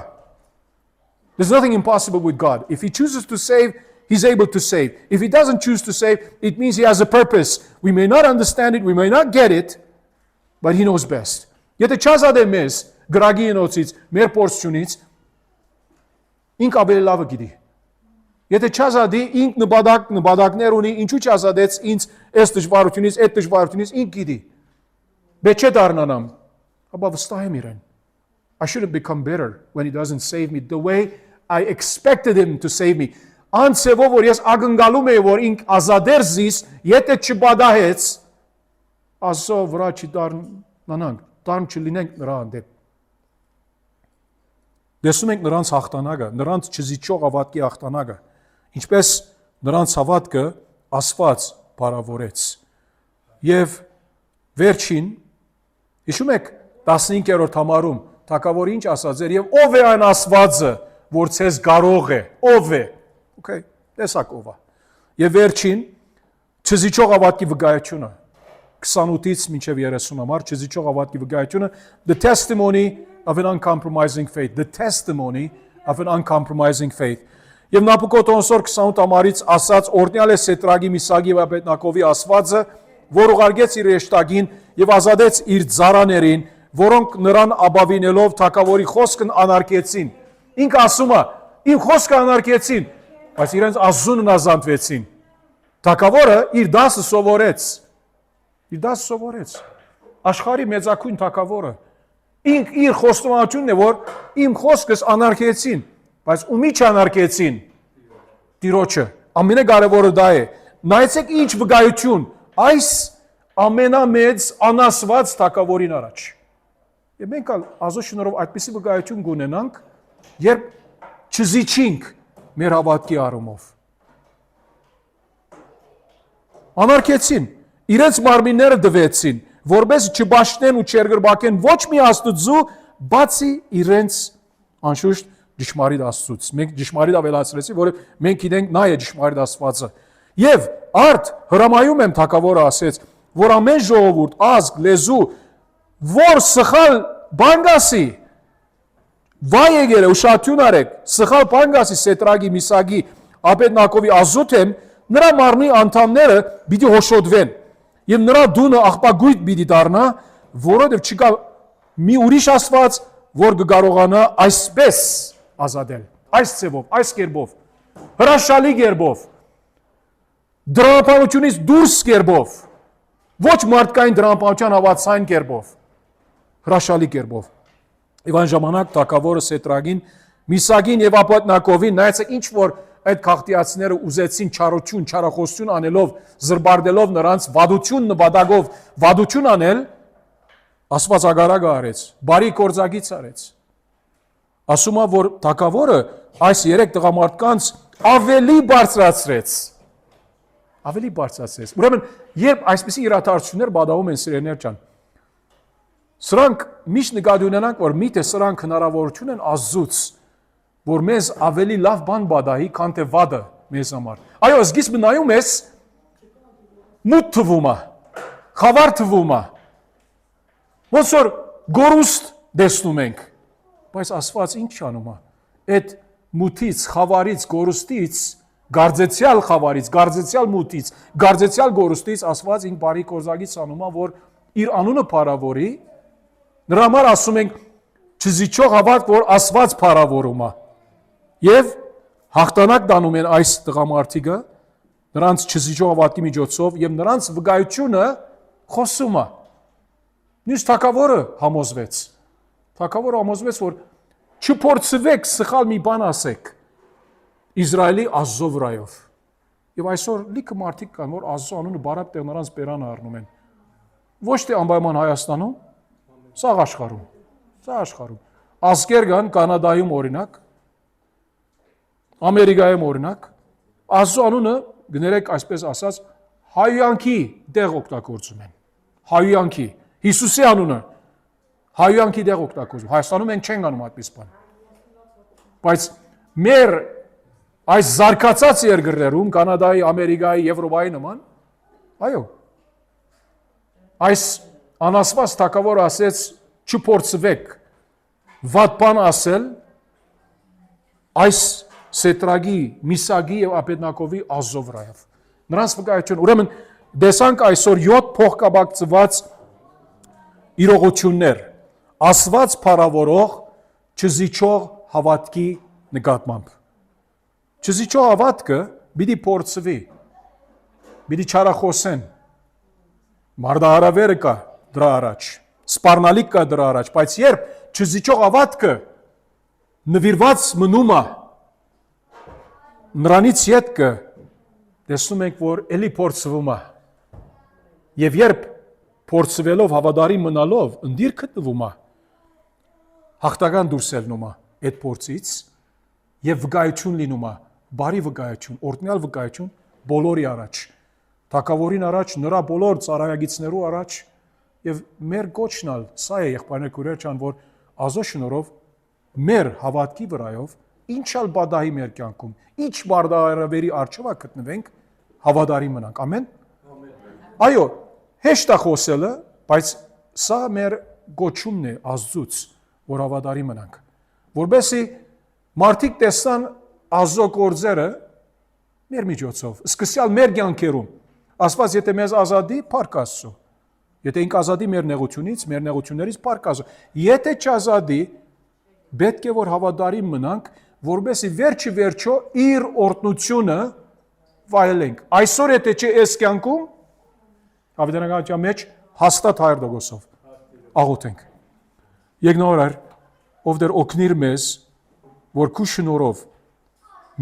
There's nothing impossible with God. If he chooses to save, he's able to save. If he doesn't choose to save, it means he has a purpose. We may not understand it, we may not get it, but he knows best. Եթե չազատ է մեզ գրագի ընոցից, մեր փորձությունից, ինք ավելի լավը գիտի։ Եթե չազատի, ինք նպատակներ ունի, ինչու չազատեց ինձ այս դժվարությունից, այդ դժվարությունից, ինք գիտի։ Բեչե դառնանամ, ապա վստահ եմ իրեն։ I shouldn't become better when he doesn't save me the way I expected him to save me. Անցեվով որ ես ակնկալում եի, որ ինք ազատեր զիս, եթե չբադահեց, Աստծո վրա չդառնանանք, դառն չլինենք նրա հանդեպ։ Տեսնում ենք նրանց հաղթանակը, նրանց չզիջող հավատքի հաղթանակը, ինչպես նրանց հավատքը Աստված բարավորեց։ Եվ վերջին, հիշում եք 15-րդ համարում թագավորը ինչ ասաց էր, եւ ով է այն Աստվածը, որ ցեզ կարող է, ով է։ Okay, տեսակ ով է։ Եվ վերջին չզիջող հավատքի վկայությունը 28-ից մինչև 30 համար չզիջող հավատքի վկայությունը the testimony of an uncompromising faith, the testimony of an uncompromising faith։ Եվ Նաբուկոդոնոսոր 28 ամառից ասաց օրնյալ է Սետրագի, Միսագի եւ Աբեդնագովի ասվածը, որ ուղարկեց իր եշտագին եւ ազատեց իր ծառաներին, որոնք նրան ապավինելով թագավորի խոսքն անարգեցին։ Ինք ասում է, իմ խոսքը անարգեցին, բայց իրենց ազունն ազատվեցին։ Թագավորը իր դասը սովորեց։ Իր դասը սովորեց։ Աշխարհի մեծակույն թագավորը ինք իր խոստովանությունն է, որ իմ խոսքս անարգեցին, բայց ումի չանարգեցին։ Տիրոջը։ Ամենակարևորը դա է։ Նայեցեք ինչ վկայություն այս ամենամեծ անասված թագավորին առաջ։ Եվ մենք Աստծո շնորհով այդպիսի վկայություն կունենանք, երբ չզիջինք մեր հավատքի առումով։ Անարգեցին, իրենց մարմինները դվեցին, որպես չբաշխնեն ու չերգրբակեն ոչ մի Աստծու, բացի իրենց անշուշտ ճշմարիտ Աստծուց։ Մենք ճշմարիտ ավելացրեցի, որ մենք գիտենք նա է ճշմարիտ Աստվածը։ Եվ արդ հրամայում եմ թագավորը ասեց, որ ամեն ժողովուրդ, ազգ, լեզու, որ սխալ բանգասի, վայ եկել ուշադրություն արեք, սխալ բանգասի Սետրագի, Միսագի, Աբեդնագովի ազոթեմ, նրա մարմնի անդամները պիտի հոշոտվեն եւ նրա դունը աղբագույտ պիտի դառնա, որովհետեւ չկա մի ուրիշ Աստված, որ կկարողանա այսպես ազատել, այս ցևով, այս կերպով, հրաշալի կերպով, դրամապանությունից դուրս կերպով, ոչ մարդկային դրամապանության հավատացային կերպով, հրաշալի կերպով։ Եվ այն ժամանակ թագավորը Սետրագին, Միսագին եւ Աբեդնագովին նայեցեք ինչ որ այդ քաղաքացիները ուզեցին չարություն, չարախոսություն անելով, զրբարդելով նրանց վադություն նպատակով, վադություն անել, Աստված ագարակը արեց, բարի կորձագից արեց։ Ասում է, որ թագավորը այս երեք տղամարդկանց ավելի բարձրացրեց։ Ավելի բարձրացրեց։ Ուրեմն, երբ այսպիսի իրադարձություններ բադավում են սիրելիներ ջան, սրանք միշտ նկատի ունենանք, որ միթե սրանք հնարավորություն են Աստծուց, որ մեզ ավելի լավ բան բադահի, քան թե վադը մեզ համար։ Այո, սկիզբը նայում ես, մութ թվում է, խավար թվում է, ոնց որ գորուստ տեսնում ենք, բայց Աստված ինչ անում է, այդ մութից, խավարից, գորուստից, գարձեցյալ խավարից, գարձեցյալ մութից, գարձեցյալ գորուստից Աստված ինք բարի կորզագից անում է, որ իր անունը փառավորի, նրա համար ասում ենք չզիջող հավատ, որ Աստված փառավորում է։ Եվ հաղթանակ դանում են այս տղամարդիկը նրանց չզիջող հավատքի միջոցով եւ նրանց վկայությունը խոսում է։ Նույնիսկ թագավորը համոզվեց։ Թագավորը համոզվեց, որ չփորձվեք սխալ մի բան ասեք Իսրայելի Աստծո վրայով։ Եվ այսօր լիքը մարդիկ կան, որ Աստծո անունը բարակ տեղ նրանց բերանը առնում են։ Ոչ թե անպայման Հայաստանում, սաղ աշխարհում։ Սաղ աշխարհում։ Ազգեր կան Կանադայում օրինակ, Ամերիկայում օրինակ, Աստծո անունը գներեք այսպես ասած հայյանքի տեղ օգտագործում են։ Հայյանքի Հիսուսի անունը հայյանքի տեղ օգտագործում։ Հայաստանում են չեն գանում այդպես բան։ Բայց մեր այս զարգացած երկրներում, Կանադայի, Ամերիկայի, Եվրոպայի նման, այո, այս անասված թագավորը ասեց չփորձվեք վատ բան ասել այս Սետրագի, Միսագի եւ Աբեդնագովի Աստծո վրայով։ Նրանց վկայություն, ուրեմն դեսանք այսօր 7 փոխկապակցված իրողություններ, Աստված փառավորող չզիջող հավատքի նկատմամբ։ Չզիջող հավատքը պիտի փորձվի, պիտի չարախոսեն, մարդահարավերը կա դրա առաջ, սպառնալիք կա դրա առաջ, բայց երբ չզիջող հավատքը նվիրված մնում է նրանից յետքը, տեսնում ենք, որ էլի փորձվում է, և երբ փորձվելով հավատարիմ մնալով ընդիր գտնվում է, հաղթական դուրս ելնում է այդ փորձից և վկայություն լինում է, բարի վկայություն, օրհնյալ վկայություն բոլորի առաջ, թագավորին առաջ, նրա բոլոր ծառայագիցներու առաջ և մեր կոչնալ, սա է եղբայրներ քույրեր ջան, որ Աստծո շնորհով մեր հավատքի վրայով ինչալ բադահի մեր կյանքում, ինչ բարդարավերի արժևա գտնվենք, հավատարիմ մնանք։ Ամեն։ Այո, հեշտ է խոսելը, բայց սա մեր գոչումն է Աստծուց, որ հավատարիմ մնանք։ Որբեսի մարդիկ տեսան Աստծո գործերը մեր միջոցով, սկսյալ մեր կյանքերում։ Աստված եթե մեզ ազատի, փառք Աստծո։ Եթե ինք ազատի մեր նեղությունից, մեր նեղություններից փառք Աստծո։ Եթե չազատի, պետք է որ հավատարիմ մնանք, որբեսի վերջի վերջո իր օրհնությունը վայելենք։ Այսօր եթե չէ այս կյանքում, հավիտենական մեջ հաստատ 100%-ով աղոթենք։ Եկնորար, ով դեռ օգնիր մեզ, որ քու շնորհով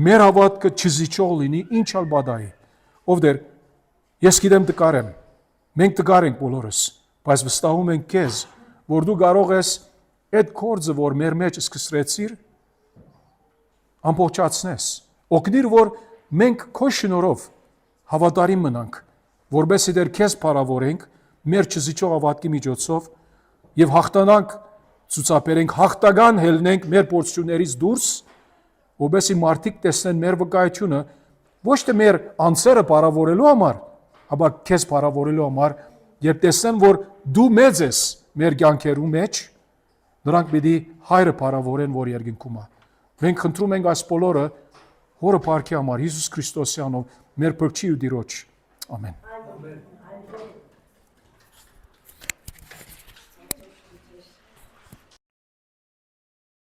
մեր հավատքը չզիջող լինի, ինչ ալ բադայի։ Ով դեռ ես գիտեմ տկար եմ, մենք տկար ենք բոլորս, բայց վստահում ենք քեզ, որ դու կարող ես այդ գործը, որ մեր մեջ սկսրեցիր, ամբողջացնես։ Օգնիր, որ մենք քո շնորհով հավատարիմ մնանք, որբեսի դեռ քեզ փառավորենք մեր չզիջող հավատքի միջոցով եւ հաղթանանք ցուցաբերենք, հաղթական հելնենք մեր փորձություններից դուրս, որբեսի մարդիկ տեսնեն մեր վկայությունը ոչ թե մեր անձերը փառավորելու համար, ապա քեզ փառավորելու համար, երբ տեսնեն, որ դու մեծ ես մեր կյանքերու մեջ, նրանք պիտի հայրը փառավորեն, որ երկինքում է։ Մենք խնդրում ենք այս բոլորը Հորը փառքի համար Հիսուս Քրիստոսի անով, մեր Փրկչի ու Տիրոջ։ Ամեն։